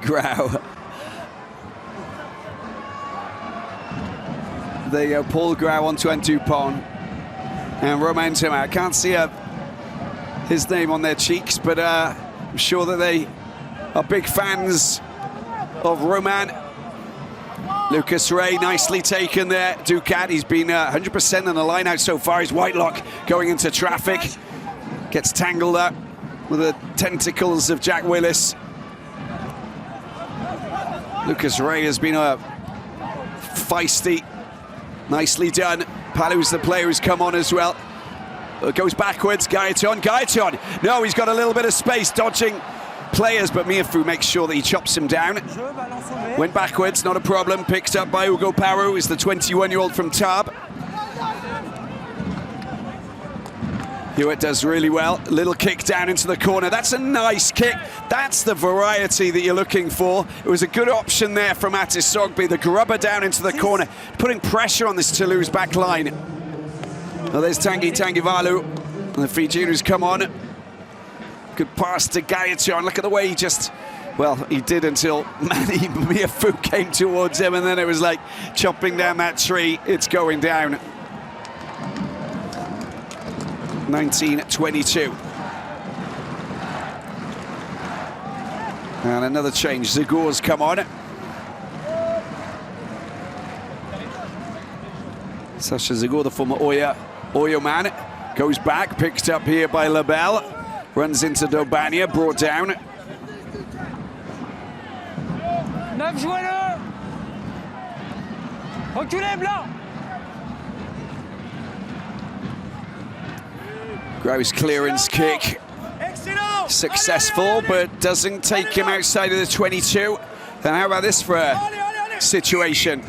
Grau. There you go, Paul Grau onto Dupont. And Romain Thomas. I can't see his name on their cheeks, but I'm sure that they are big fans of Romain. Lucas Ray, nicely taken there. Ducat, he's been 100% on the line out so far. He's Whitelock going into traffic. Gets tangled up with the tentacles of Jack Willis. Lucas Ray has been feisty. Nicely done. Palou's the player who's come on as well. Goes backwards, Gaetan. No, he's got a little bit of space, dodging players, but Miafu makes sure that he chops him down. Went backwards, not a problem. Picked up by Hugo Parou, is the 21-year-old from Tarbes. Hewitt does really well. Little kick down into the corner. That's a nice kick. That's the variety that you're looking for. It was a good option there from Atisogbe. The grubber down into the corner, putting pressure on this Toulouse back line. Well, there's Tanguy Valu. And the Fijian who's come on. Good pass to Gaetan. Look at the way he just... Well, he did until Manny Miafu came towards him, and then it was like chopping down that tree. It's going down. 19-22. And another change. Zagor's come on. Sasha Zagor, the former Oyo man, goes back, picked up here by Labelle. Runs into Dobania, brought down. 9 joueurs-le. Reculez, Blanc. Grau's clearance kick. Successful, but doesn't take him outside of the 22. Then how about this for a situation?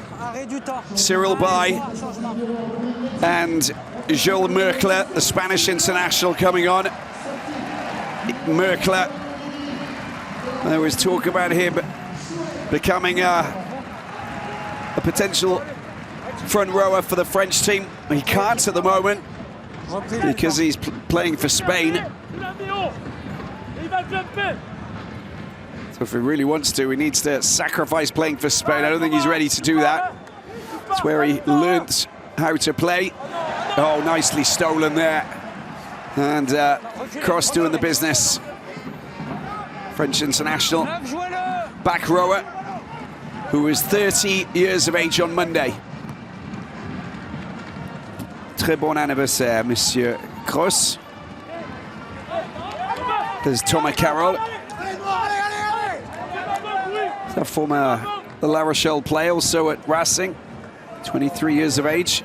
Cyril Bay and Joel Merkler, the Spanish international, coming on. Merkler, there was talk about him becoming a potential front rower for the French team. He can't at the moment because he's playing for Spain. So if he really wants to, he needs to sacrifice playing for Spain. I don't think he's ready to do that. It's where he learnt how to play. Oh, nicely stolen there. And Cross doing the business. French international. Back rower, who was 30 years of age on Monday. Très bon anniversaire, Monsieur Cross. There's Thomas Carroll. A former La Rochelle player, also at Racing. 23 years of age.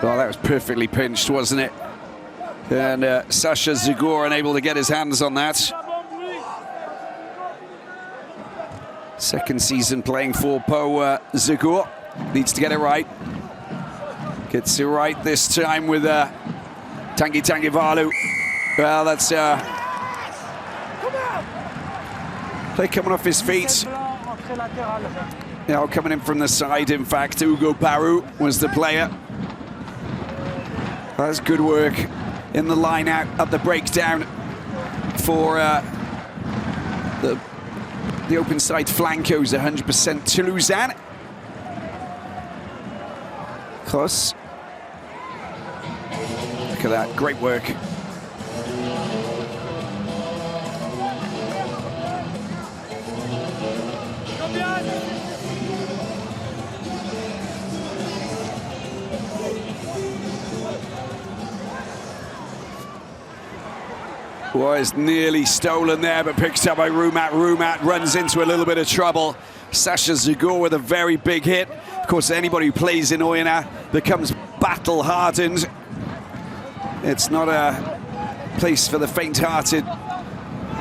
Oh, that was perfectly pinched, wasn't it? And Sasha Zagor unable to get his hands on that. Second season playing for Po Zagor. Needs to get it right. Gets it right this time with Tanguy Valu. Well, that's play coming off his feet. Now coming in from the side, in fact, Hugo Parou was the player. That's good work in the line out at the breakdown for the open side flankos, 100% Toulousain. Cross. Look at that, great work. Was nearly stolen there, but picked up by Rumat. Rumat runs into a little bit of trouble. Sasha Zagur with a very big hit. Of course, anybody who plays in Oyonnax becomes battle-hardened. It's not a place for the faint-hearted,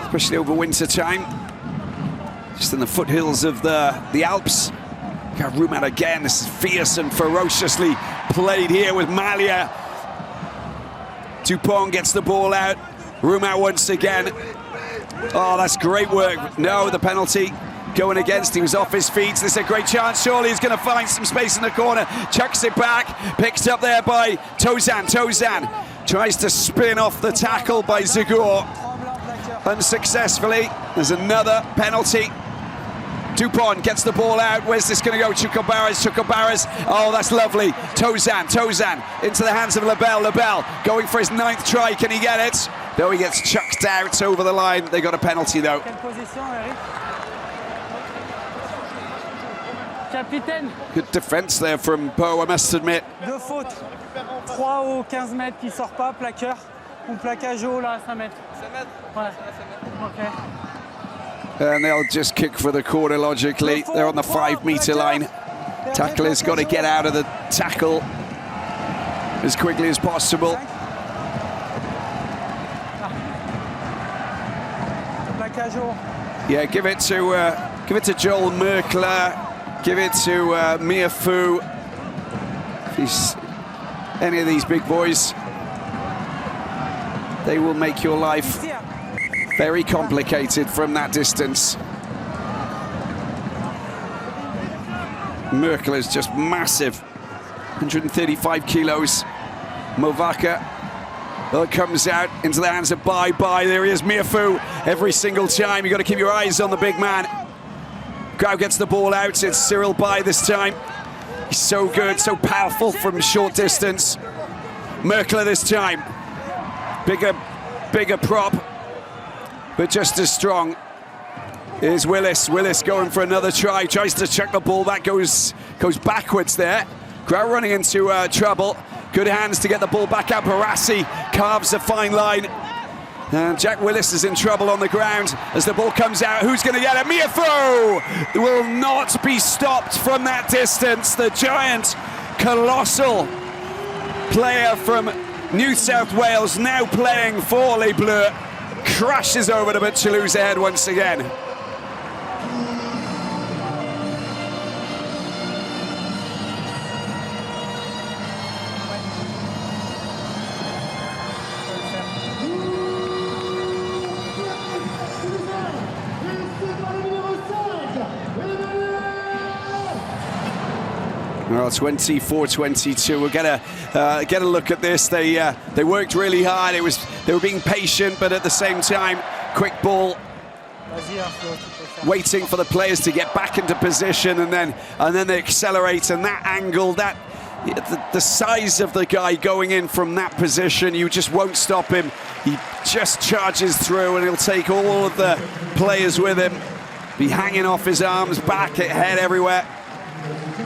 especially over winter time. Just in the foothills of the Alps. Got Rumat again. This is fierce and ferociously played here with Malia. Dupont gets the ball out. Rumat once again. Oh, that's great work. No, the penalty going against. He was off his feet. This is a great chance. Surely he's going to find some space in the corner. Chucks it back. Picked up there by Tozan. Tozan tries to spin off the tackle by Zagur. Unsuccessfully. There's another penalty. Dupont gets the ball out. Where's this going to go? Chukabaras. Oh, that's lovely. Tozan into the hands of Lebel. Lebel going for his 9th try. Can he get it? No, he gets chucked out over the line. They got a penalty though. Good defense there from Poe, I must admit. Deux fautes. 3 au 15 mètres qui sort pas, plaqueur. Ou plaquage haut là, 5 mètres. 5 mètres? Ouais. Okay. And they'll just kick for the corner logically. They're on the 5-meter line. Tackler's got to get out of the tackle as quickly as possible. Yeah, give it to Joel Merkler, give it to Mia Fu. If he's any of these big boys, they will make your life very complicated from that distance. Merkler's just massive, 135 kilos. Movaka comes out into the hands of Bai. There he is, Miafu. Every single time, you've got to keep your eyes on the big man. Grau gets the ball out. It's Cyril Bai this time. He's so good, so powerful from short distance. Merkler this time. Bigger prop, but just as strong. Here's Willis. Willis going for another try. Tries to chuck the ball. That goes backwards there. Grau running into trouble. Good hands to get the ball back out. Barassi carves a fine line. And Jack Willis is in trouble on the ground as the ball comes out. Who's going to get it? Miafu will not be stopped from that distance. The giant, colossal player from New South Wales, now playing for Les Bleus, crashes over to put Toulouse ahead once again. Well, 24-22. We'll get a look at this. They worked really hard. They were being patient, but at the same time, quick ball, waiting for the players to get back into position, and then they accelerate. And that angle, the size of the guy going in from that position, you just won't stop him. He just charges through, and he'll take all of the players with him. Be hanging off his arms, back, head, everywhere.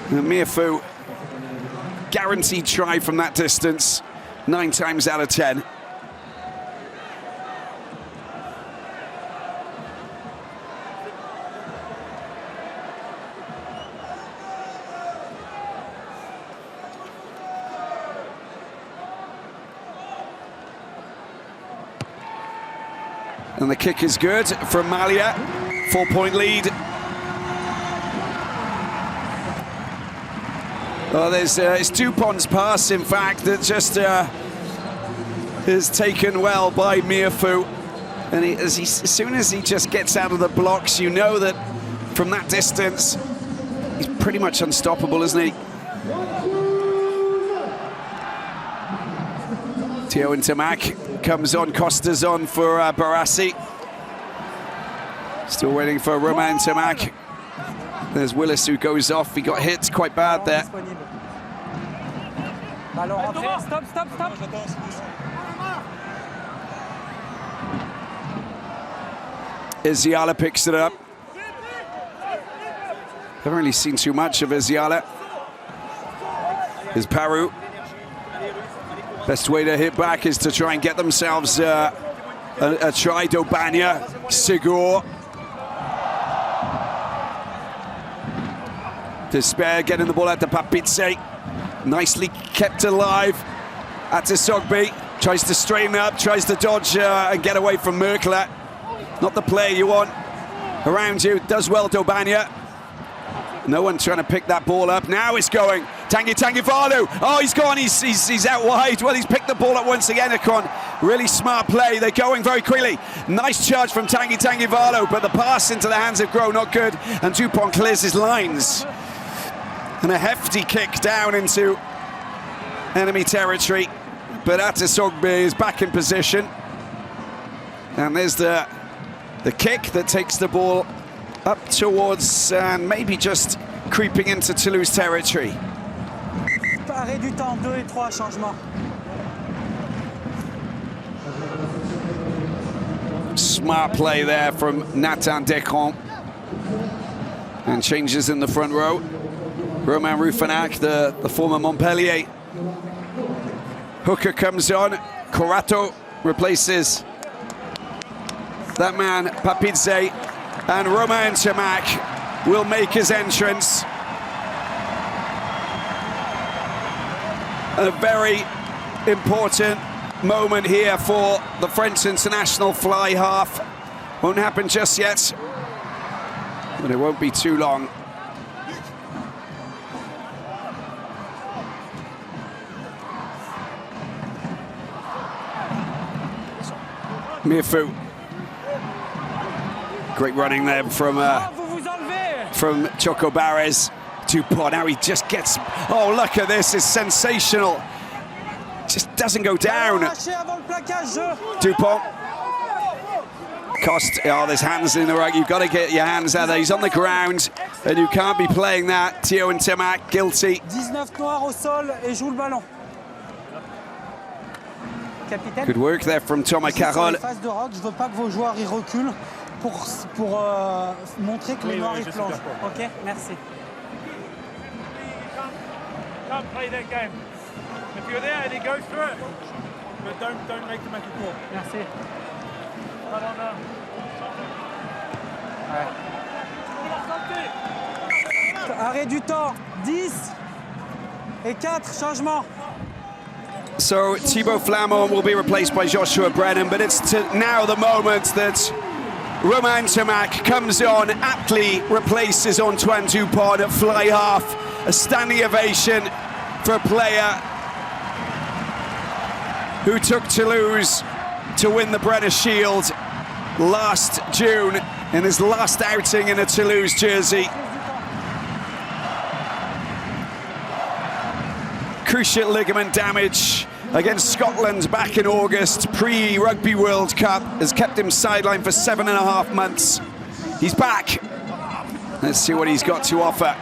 Miafu, guaranteed try from that distance, 9 times out of 10. And the kick is good from Malia, 4-point lead. Well, it's Dupont's pass, in fact, that just is taken well by Miafu. And as soon as he just gets out of the blocks, you know that from that distance, he's pretty much unstoppable, isn't he? Theo Ntamak comes on, Costa's on for Barassi. Still waiting for Romain Ntamak. There's Willis who goes off. He got hit quite bad there. Stop. Isiala picks it up. Haven't really seen too much of Isiala. Is Paru. Best way to hit back is to try and get themselves a try. Dobania, Sigur. Despair getting the ball out to Papidze. Nicely kept alive. Atisogbe tries to straighten up, tries to dodge and get away from Merkler. Not the player you want around you. Does well, Dobania. No one trying to pick that ball up. Now it's going. Tanguy Valu. Oh, he's gone. He's out wide. Well, he's picked the ball up once again, Akon. Really smart play. They're going very quickly. Nice charge from Tanguy Valu, but the pass into the hands of Gros, not good. And Dupont clears his lines. And a hefty kick down into enemy territory. But Atisogbe is back in position. And there's the kick that takes the ball up towards and maybe just creeping into Toulouse territory. Arrêt du temps, 2 et 3 changements. Smart play there from Nathan Decron. And changes in the front row. Romain Rufenac, the former Montpellier hooker, comes on. Corato replaces that man, Papidze. And Romain Tamac will make his entrance. A very important moment here for the French international fly half. Won't happen just yet, but it won't be too long. Mirfou. Great running there from Choco Barres. Dupont, now he just gets... Oh, look at this, it's sensational. Just doesn't go down. Dupont. Cost, oh, there's hands in the rug. You've got to get your hands out there. He's on the ground, and you can't be playing that. Theo and Tamac, guilty. 19 noirs au sol et joue le ballon. Capitaine. Good work there from Thomas Carole. Je veux pas que vos joueurs y reculent pour montrer que les noirs y plongent. Ok, merci. Can't play that game. If you're there and he goes through it, but don't make a call. Merci. Arrêt du temps, 10 et 4 changements. So Thibaut Flamand will be replaced by Joshua Brennan, but it's now the moment that Romain Tamac comes on, aptly replaces Antoine Dupont at fly half. A standing ovation for a player who took Toulouse to win the Brenner Shield last June in his last outing in a Toulouse jersey. Cruciate ligament damage against Scotland back in August, pre-Rugby World Cup, has kept him sidelined for 7.5 months. He's back. Let's see what he's got to offer.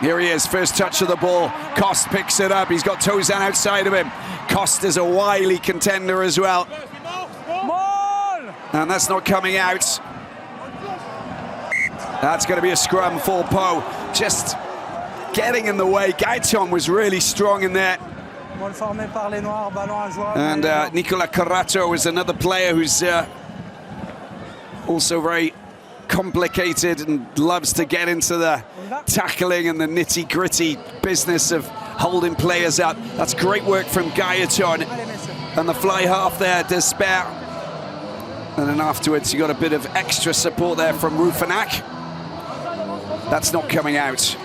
Here he is, first touch of the ball. Cost picks it up, he's got Tozan outside of him. Cost is a wily contender as well. And that's not coming out. That's going to be a scrum for Po. Just getting in the way. Gaetan was really strong in there. And Nicolas Corato is another player who's also very complicated and loves to get into the tackling and the nitty-gritty business of holding players up. That's great work from Gaetan. And the fly half there, Despair. And then afterwards, you got a bit of extra support there from Rufenac. That's not coming out.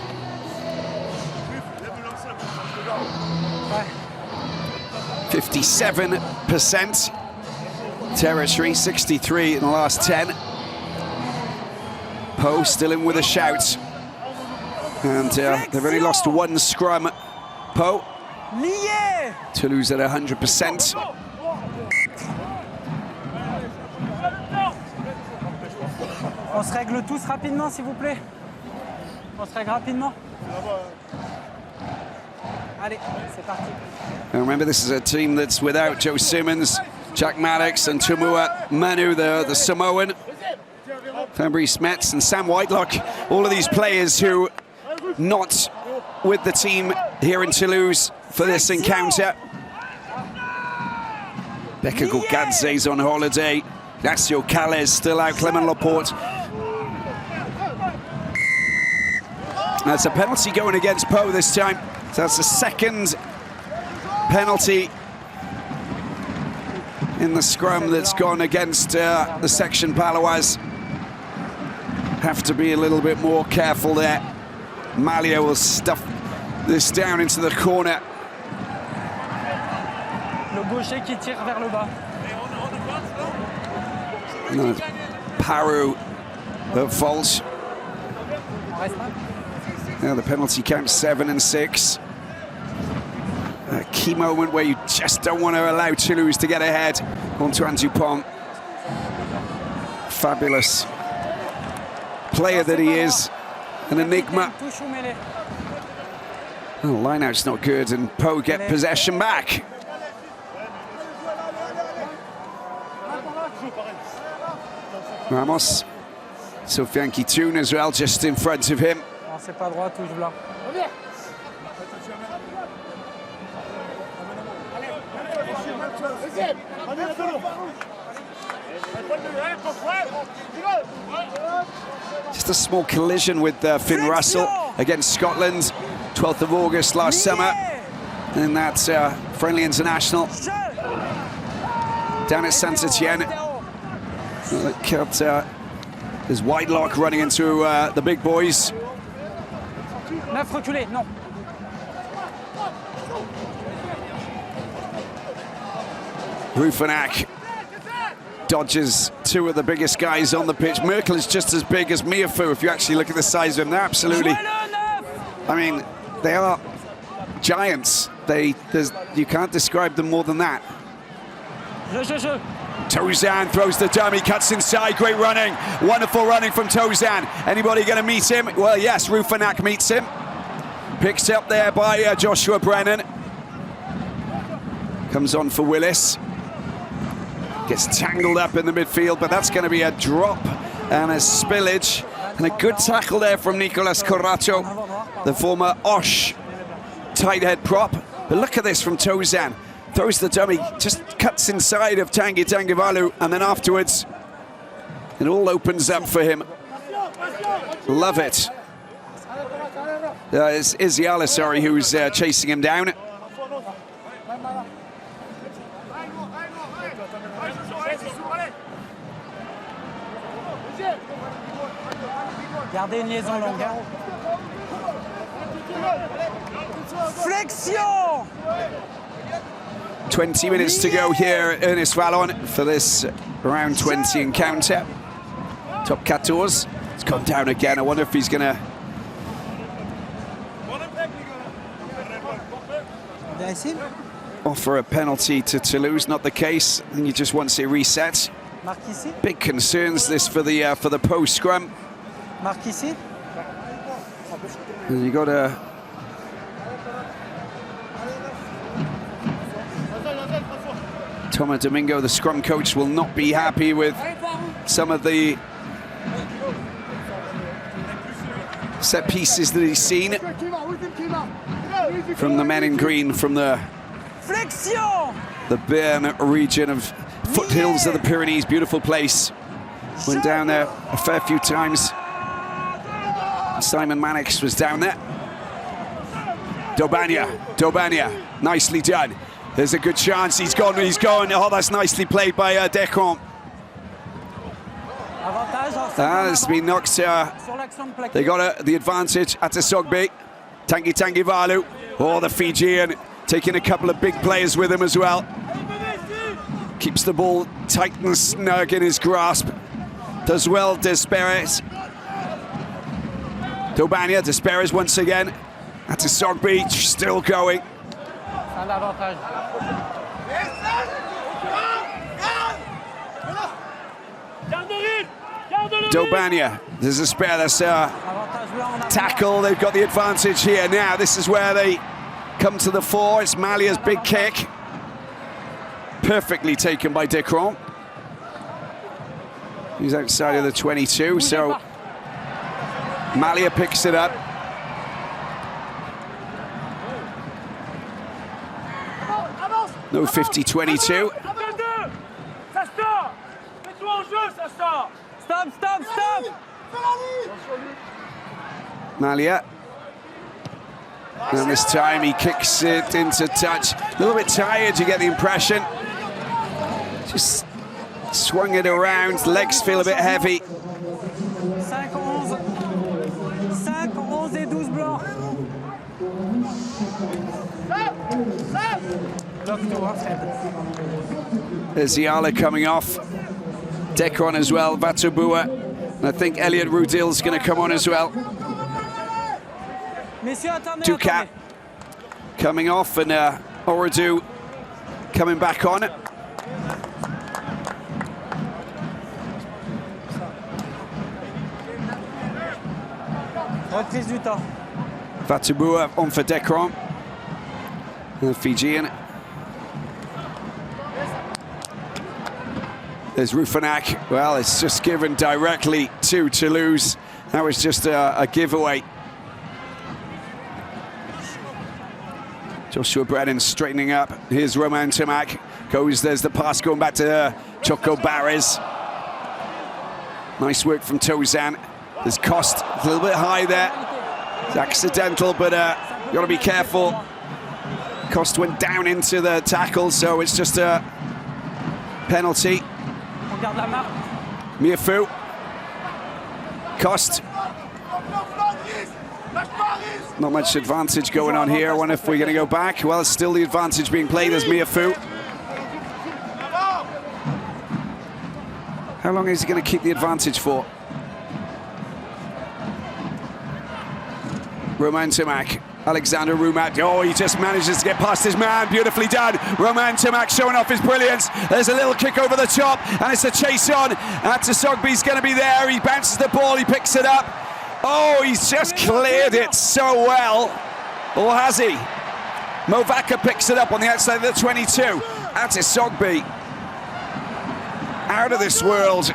%57 territory, 63 in the last 10. Po still in with a shout. And they've only lost one scrum. Po. Toulouse at 100%. On se règle tous rapidement, s'il vous plaît. On se règle rapidement. Allez, c'est parti. And remember, this is a team that's without Joe Simmons, Jack Maddox, and Tumua Manu, the Samoan. Fabrice Metz and Sam Whitelock, all of these players who not with the team here in Toulouse for this encounter. Becca Gorgadze's on holiday. Ignacio Calles still out, Clement Laporte. That's a penalty going against Pau this time. So that's the second penalty in the scrum that's gone against the section Paloise. Have to be a little bit more careful there. Malia will stuff this down into the corner. Le gaucher qui tire vers le bas. Paru at fault. Now the penalty count 7 and 6. A key moment where you just don't want to allow Toulouse to get ahead. Antoine Dupont, fabulous player that he is, an enigma. Oh, line-out's not good, and Pau get possession back. Ramos, Sofiane Kitoun as well, just in front of him. C'est pas droit, touche blanc. Just a small collision with Finn Russell against Scotland, 12th of August last summer, in that friendly international down at Saint-Etienne. There's Whitelock running into the big boys. Neuf reculé, non. Ruffinac dodges two of the biggest guys on the pitch. Merkel is just as big as Miafu if you actually look at the size of them. They're absolutely, I mean, they are giants. You can't describe them more than that. Tozan throws the dummy, cuts inside, great running. Wonderful running from Tozan. Anybody going to meet him? Well, yes, Ruffinac meets him. Picked up there by Joshua Brennan. Comes on for Willis. Gets tangled up in the midfield, but that's going to be a drop and a spillage. And a good tackle there from Nicolas Corracho, the former Osh tight head prop. But look at this from Tozan. Throws the dummy, just cuts inside of Tanguy Tanguy-Valou, and then afterwards, it all opens up for him. Love it. It's Iziala, sorry, who's chasing him down. Gardez une liaison longue. Flexion! 20 minutes to go here at Ernest Vallon for this round 20 encounter. Top 14. It's gone down again. I wonder if he's going to offer a penalty to Toulouse. Not the case. I think he just wants it reset. Big concerns this for the post scrum. You got a Thomas Domingo, the scrum coach, will not be happy with some of the set pieces that he's seen from the men in green from the Béarn region of foothills of the Pyrenees. Beautiful place. Went down there a fair few times. Simon Mannix was down there. Daubagna, nicely done. There's a good chance. He's gone. Oh, that's nicely played by Descamps. It's been knocked. They got the advantage at the Sogbe. Tanguy Tanguy-Valou. Oh, the Fijian taking a couple of big players with him as well. Keeps the ball tight and snug in his grasp. Does well, Desperes. Daubagna, Desperes once again. At the Sogbe, still going. Daubagna, there's a spare, that's a tackle. They've got the advantage here now. This is where they come to the fore. It's Malia's big kick. Perfectly taken by Descamps. He's outside of the 22, so Malia picks it up. No 50-22. Stop, stop, stop! Malia. And this time he kicks it into touch. A little bit tired, you get the impression. Just swung it around, legs feel a bit heavy. 5, 11. 5, 11 et 12 blancs. Lock to off, There's Yala coming off. Dekron as well, Vatubua. And I think Elliot Rudil's going to come on as well. Ducat coming off and Oradu coming back on. Reprise du temps. Vatubua on for Dekron. The Fijian. There's Rufanak. Well, it's just given directly to Toulouse. That was just a giveaway. Joshua Brennan straightening up. Here's Roman Tomac. There's the pass going back to Choco Barres. Nice work from Tozan. There's Cost, a little bit high there. It's accidental, but you got to be careful. Cost went down into the tackle, so it's just a penalty. Miafu. Cost. Not much advantage going on here. I wonder if we're going to go back. Well, it's still the advantage being played as Miafu. How long is he going to keep the advantage for? Roman Tomac, Alexander Rumat. Oh, he just manages to get past his man. Beautifully done. Roman Tomac showing off his brilliance. There's a little kick over the top, and it's a chase on. Atasogbe's going to be there. He bounces the ball. He picks it up. Oh, he's just cleared it so well. Or has he? Movaka picks it up on the outside of the 22. Atasogbe. Out of this world.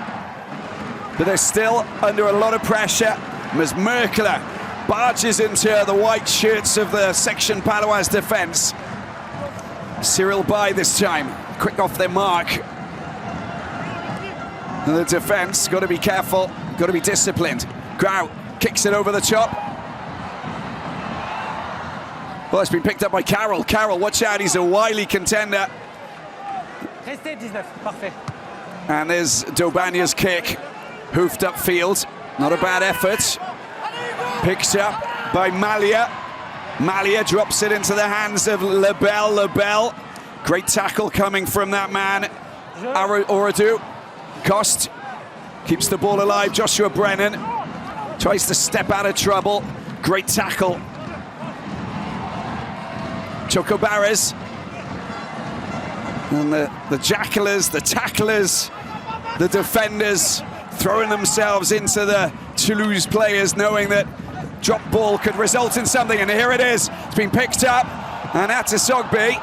But they're still under a lot of pressure. As Merkler barges into the white shirts of the Section Palois defense. Cyril Bay this time, quick off their mark. And the defense, got to be careful, got to be disciplined. Grau kicks it over the top. Well, it's been picked up by Carroll. Carroll, watch out, he's a wily contender. And there's Dobania's kick, hoofed upfield. Not a bad effort. Picked up by Malia. Malia drops it into the hands of Lebel. Lebel, great tackle coming from that man. Oradu. Cost keeps the ball alive. Joshua Brennan tries to step out of trouble. Great tackle. Choco Barres. And the jackalers, the tacklers, the defenders throwing themselves into the Toulouse players, knowing that drop ball could result in something, and here it is. It's been picked up, and Atasogbe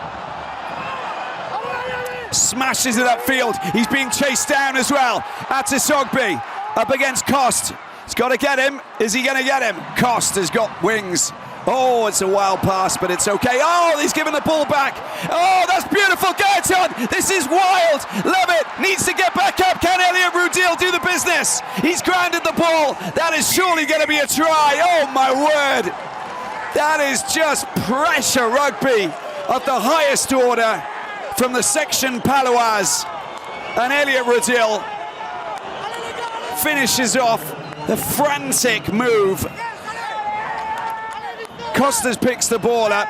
smashes it upfield. He's being chased down as well. Atasogbe up against Cost. He's got to get him. Is he going to get him? Cost has got wings. Oh, it's a wild pass, but it's okay. Oh, he's given the ball back. Oh, that's beautiful. Gaetan, this is wild. Love it. Needs to get back up. Can Elliot Rudil do the business? He's grounded the ball. That is surely going to be a try. Oh, my word. That is just pressure rugby of the highest order from the Section Palois. And Elliot Rudil finishes off the frantic move. Costas picks the ball up.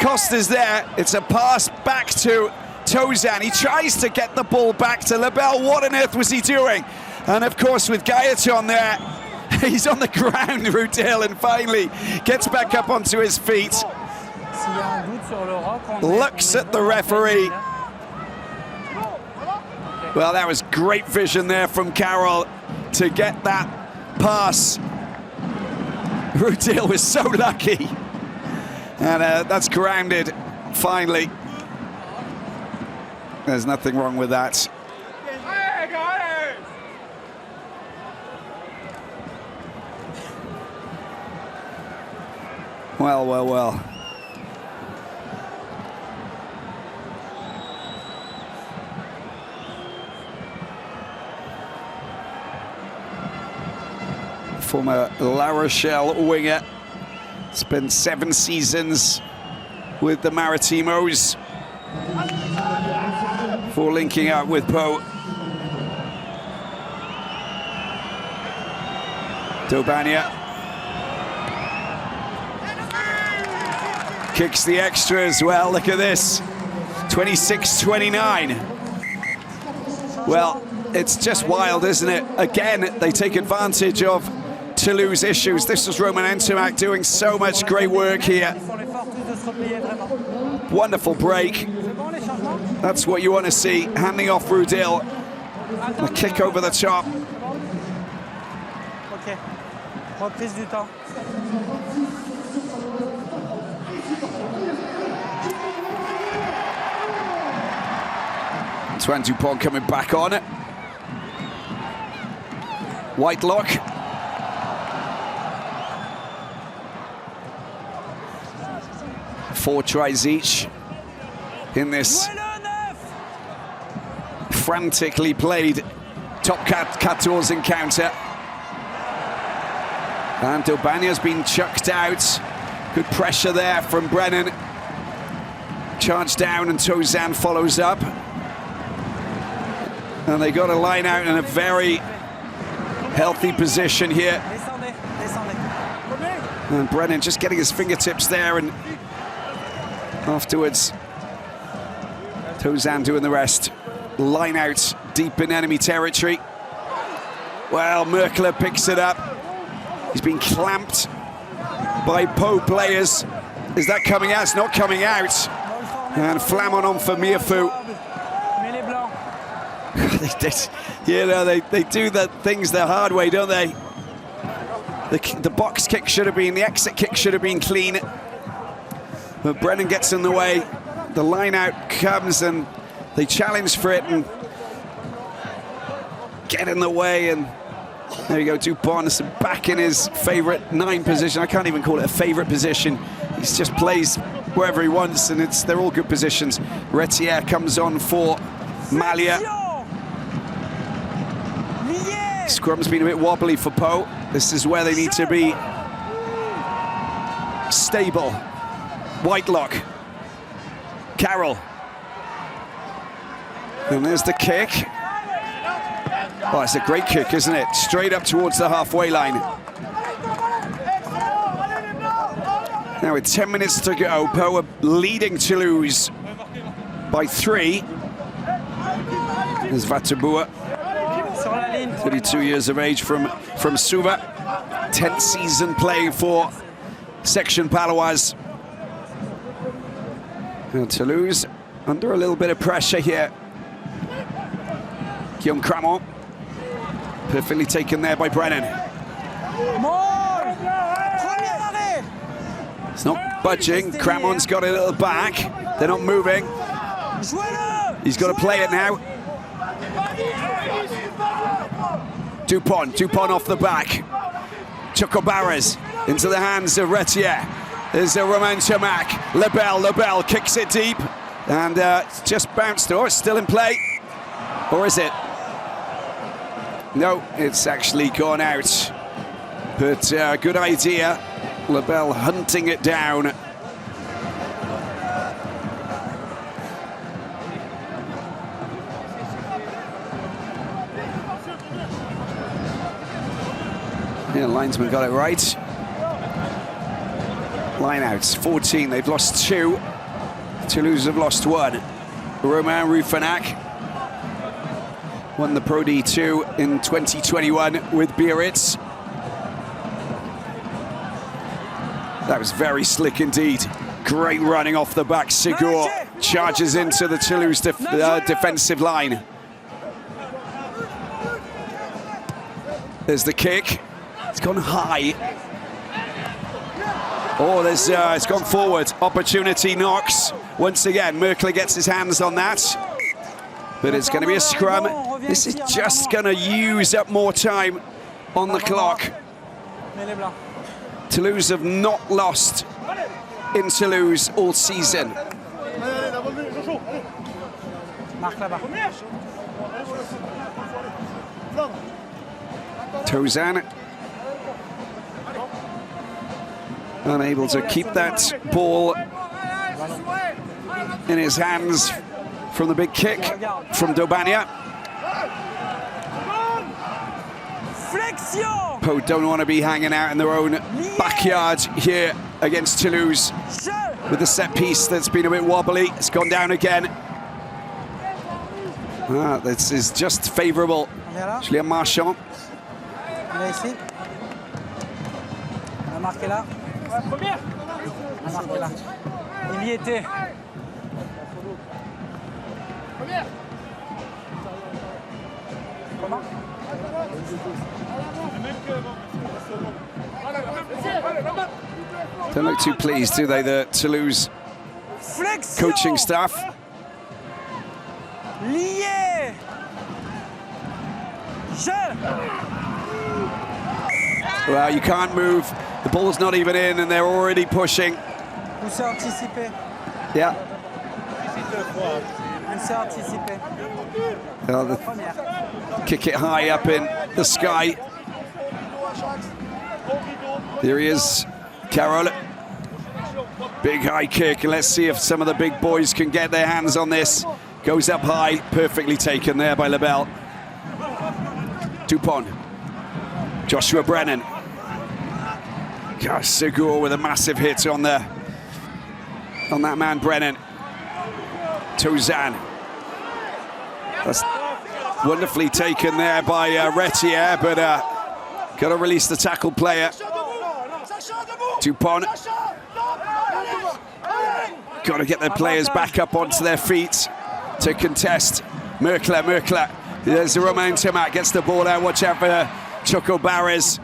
Costas there. It's a pass back to Tozan. He tries to get the ball back to Lebel. What on earth was he doing? And of course, with Gaetan there, he's on the ground, Rudil, and finally gets back up onto his feet. Looks at the referee. Well, that was great vision there from Carroll to get that pass. Rudil was so lucky. And that's grounded, finally. There's nothing wrong with that. Well, well, well. Former La Rochelle winger, spent 7 seasons with the Maritimos before linking up with Pau. Dobania kicks the extra as well. Look at this, 26-29. Well, it's just wild, isn't it? Again, they take advantage of Toulouse issues. This was Roman Entomac doing so much great work here. Wonderful break. That's what you want to see. Handing off Rudil. A kick over the top. Ok. Reprise du temps. Antoine Dupont coming back on it. Whitelock. Four tries each in this frantically played top 14 encounter. And Dobania's been chucked out. Good pressure there from Brennan. Charge down and Tozan follows up. And they got a line out in a very healthy position here. And Brennan just getting his fingertips there, and afterwards Tozan doing the rest. Line out deep in enemy territory. Well, Merkler picks it up. He's been clamped by Pau players. Is that coming out? It's not coming out. And Flamon on for Mirfou. They do the things the hard way, don't they? The box kick should have been, the exit kick should have been clean. But Brennan gets in the way. The line out comes and they challenge for it and get in the way. And there you go, Dupont is back in his favorite 9 position. I can't even call it a favorite position. He just plays wherever he wants, and they're all good positions. Retier comes on for Malia. Scrum's been a bit wobbly for Pau. This is where they need to be stable. Whitelock. Carroll. And there's the kick. Oh, it's a great kick, isn't it? Straight up towards the halfway line. Now with 10 minutes to go, Pau are leading Toulouse by 3. There's Vatabua, 32 years of age from Suva. 10th season playing for Section Paloise. And Toulouse under a little bit of pressure here. Guillaume Cramont, perfectly taken there by Brennan. It's not budging. Cramont's got it at the back. They're not moving. He's got to play it now. Dupont off the back. Chocobaras into the hands of Retier. There's a Romain Chamac. Lebel kicks it deep. And it's just bounced. Oh, it's still in play. Or is it? No, it's actually gone out. But good idea. Lebel hunting it down. Yeah, linesman got it right. Line outs, 14. They've lost 2. Toulouse have lost 1. Romain Rufanac won the Pro D2 in 2021 with Biarritz. That was very slick indeed. Great running off the back. Sigur charges into the Toulouse defensive line. There's the kick. It's gone high. Oh, there's it's gone forward. Opportunity knocks. Once again, Merkler gets his hands on that. But it's going to be a scrum. This is just going to use up more time on the clock. Toulouse have not lost in Toulouse all season. Marque là-bas. Tozan unable to keep that ball in his hands from the big kick from Dobania. Flexion. Po don't want to be hanging out in their own backyard here against Toulouse with the set piece that's been a bit wobbly. It's gone down again. This is just favourable. Julien Marchand. Il est ici. On a marqué là. On a marqué là. Il y était. Comment? Don't look too pleased, do they, the Toulouse coaching staff? Lié. Well, you can't move. The ball's not even in, and they're already pushing. On s'est anticipé. Yeah. On s'est anticipé. Well, kick it high up in the sky. There he is, Carroll. Big high kick. Let's see if some of the big boys can get their hands on this. Goes up high, perfectly taken there by Lebel. Dupont. Joshua Brennan. Gosh, Segur with a massive hit on that man Brennan. Tozan. That's wonderfully taken there by Retier, but got to release the tackle player. Dupont. Got to get their players back up onto their feet to contest. Merkler. There's Romain Tamac, gets the ball out. Watch out for Choco Barres.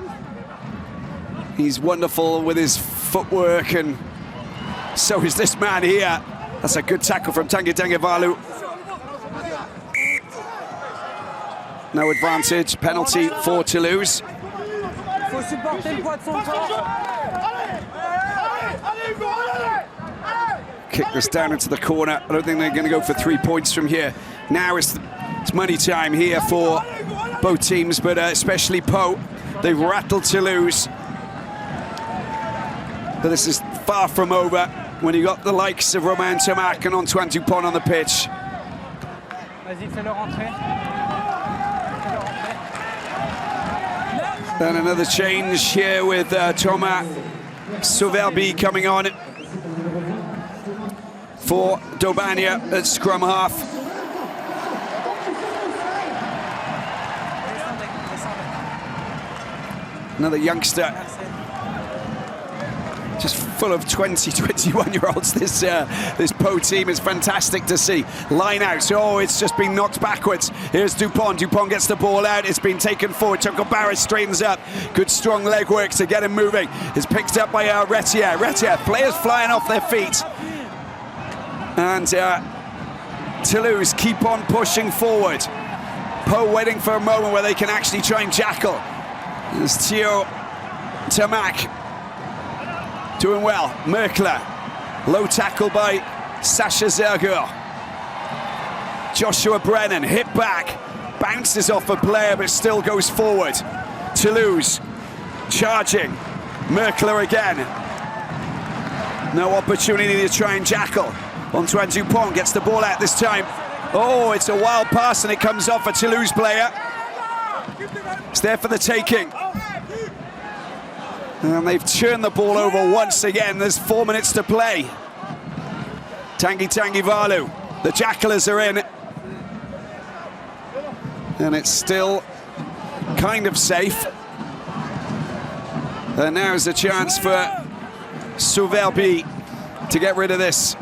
He's wonderful with his footwork, and so is this man here. That's a good tackle from Tanguy Valu. No advantage, penalty for Toulouse. Faut supporter le poids de son corps. Kick this down into the corner. I don't think they're going to go for 3 points from here. Now it's money time here for both teams, but especially Po. They've rattled Toulouse. But this is far from over when you got the likes of Romain Tamac and Antoine Dupont on the pitch. Vas-y, fais-le rentrer. And another change here with Thomas Sauverby coming on for Dobania at scrum half. Another youngster, just full of 20, 21-year-olds. This Po team is fantastic to see. Line out, oh, it's just been knocked backwards. Here's Dupont. Dupont gets the ball out. It's been taken forward. Choco Barres straightens up. Good strong leg work to get him moving. It's picked up by Retier. Players flying off their feet. And Toulouse keep on pushing forward. Po waiting for a moment where they can actually try and jackal. There's Theo Tamac doing well. Merkler, low tackle by Sacha Zergur. Joshua Brennan hit back, bounces off a player but still goes forward. Toulouse charging. Merkler again. No opportunity to try and jackal. Antoine Dupont gets the ball out this time. Oh, it's a wild pass and it comes off a Toulouse player. It's there for the taking. And they've turned the ball over once again. There's 4 minutes to play. Tanguy Valu. The jackalers are in. And it's still kind of safe. And now's the chance for Sauverby to get rid of this.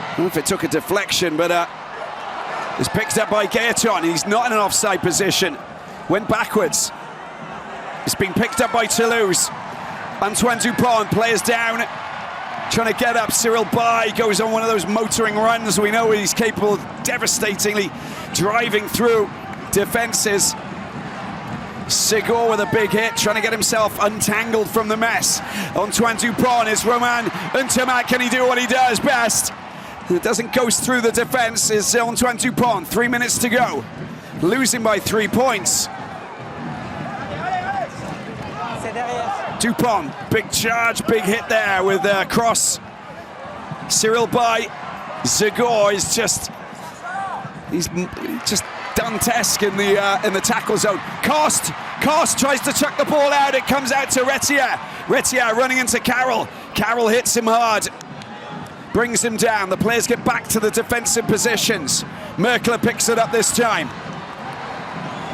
I don't know if it took a deflection, but it's picked up by Gaeton. He's not in an offside position. Went backwards. It's been picked up by Toulouse. Antoine Dupont, players down. Trying to get up. Cyril Bay goes on one of those motoring runs. We know he's capable of devastatingly driving through defenses. Segor with a big hit, trying to get himself untangled from the mess. Antoine Dupont is Romain Ntamack. Can he do what he does best? It doesn't go through the defense is Antoine Dupont. 3 minutes to go. Losing by 3 points. Dupont, big charge, big hit there with cross. Cyril Bay. Segor is he's just Dantesque in the tackle zone. Cost tries to chuck the ball out. It comes out to Retier. Retier running into Carroll. Carroll hits him hard. Brings him down. The players get back to the defensive positions. Merkler picks it up this time.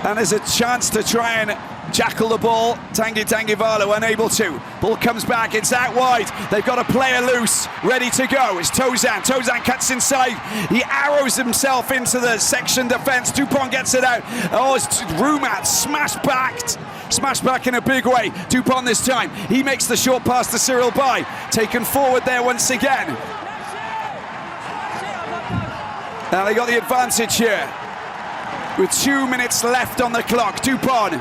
And there's a chance to try and jackal the ball. Tanguy Valo unable to. Ball comes back, it's out wide. They've got a player loose, ready to go. It's Tozan. Tozan cuts inside. He arrows himself into the section defense. Dupont gets it out. Oh, it's Rumat smashed back in a big way. Dupont this time. He makes the short pass to Cyril Bay. Taken forward there once again. Now they got the advantage here. With 2 minutes left on the clock. Dupont.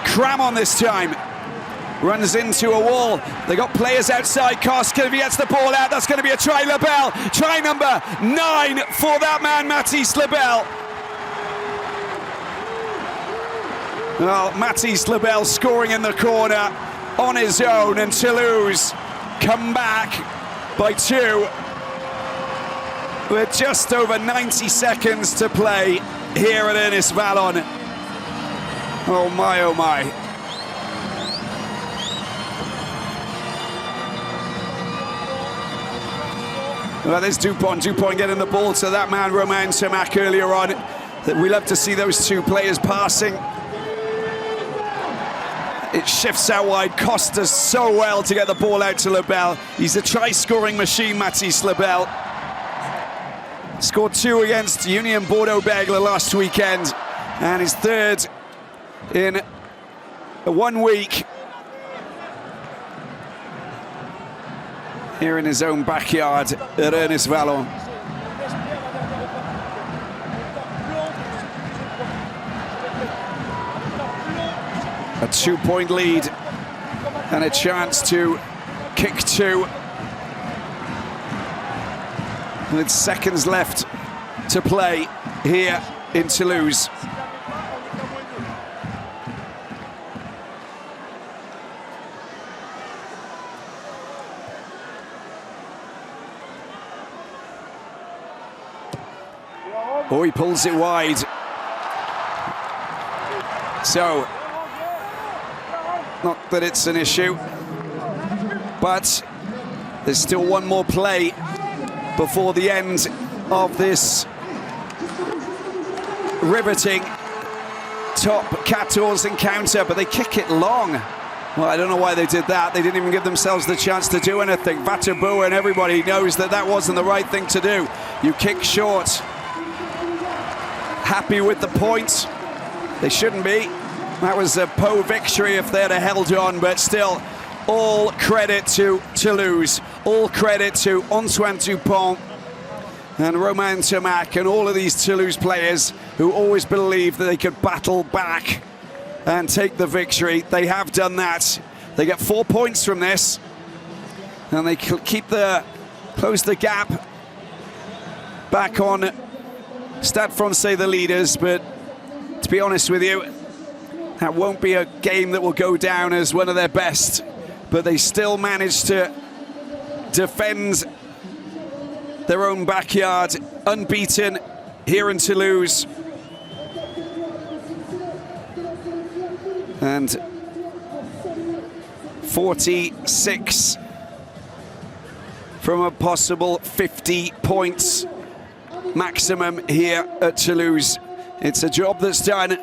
Cramon this time. Runs into a wall. They got players outside. Kosk, if he gets the ball out, that's going to be a try. Lebel. Try number 9 for that man, Mathys Lebel. Well, Mathys Lebel scoring in the corner on his own, and Toulouse come back by 2 with just over 90 seconds to play here at Ernest Vallon. Oh my, oh my. Well, there's Dupont. Dupont getting the ball to that man, Romain Ntamack, earlier on. We love to see those two players passing. It shifts out wide. Cost does so well to get the ball out to Lebel. He's a try-scoring machine, Mathys Lebel. Scored 2 against Union Bordeaux-Bègles last weekend, and his 3rd in 1 week here in his own backyard at Ernest Vallon. A 2-point lead and a chance to kick 2 with seconds left to play here in Toulouse. Oh, he pulls it wide. So, not that it's an issue, but there's still one more play before the end of this riveting top 14 encounter, but they kick it long. Well, I don't know why they did that. They didn't even give themselves the chance to do anything. Vatabu and everybody knows that that wasn't the right thing to do. You kick short. Happy with the point. They shouldn't be. That was a Pau victory if they'd have held on, but still, all credit to Toulouse. All credit to Antoine Dupont and Romain Ntamack and all of these Toulouse players who always believed that they could battle back and take the victory. They have done that. They get 4 points from this, and they close the gap back on Stade Francais, the leaders. But to be honest with you, that won't be a game that will go down as one of their best, but they still managed to defend their own backyard, unbeaten here in Toulouse. And 46 from a possible 50 points maximum here at Toulouse. It's a job that's done,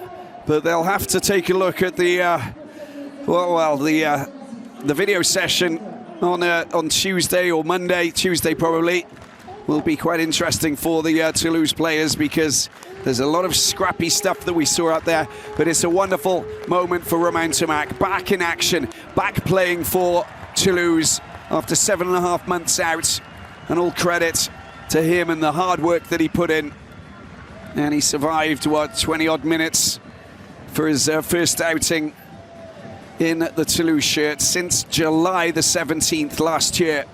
but they'll have to take a look at the video session on Tuesday or Monday. Tuesday probably will be quite interesting for the Toulouse players, because there's a lot of scrappy stuff that we saw out there, but it's a wonderful moment for Romain Ntamack, back in action, back playing for Toulouse after 7.5 months out, and all credit to him and the hard work that he put in. And he survived, what, 20 odd minutes for his first outing in the Toulouse shirt since July the 17th last year.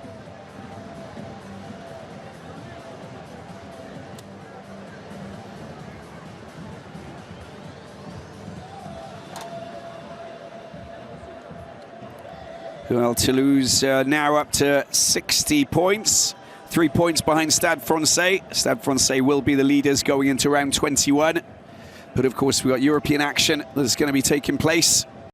Well, Toulouse now up to 60 points, 3 points behind Stade Francais. Stade Francais will be the leaders going into round 21. But of course, we've got European action that's going to be taking place.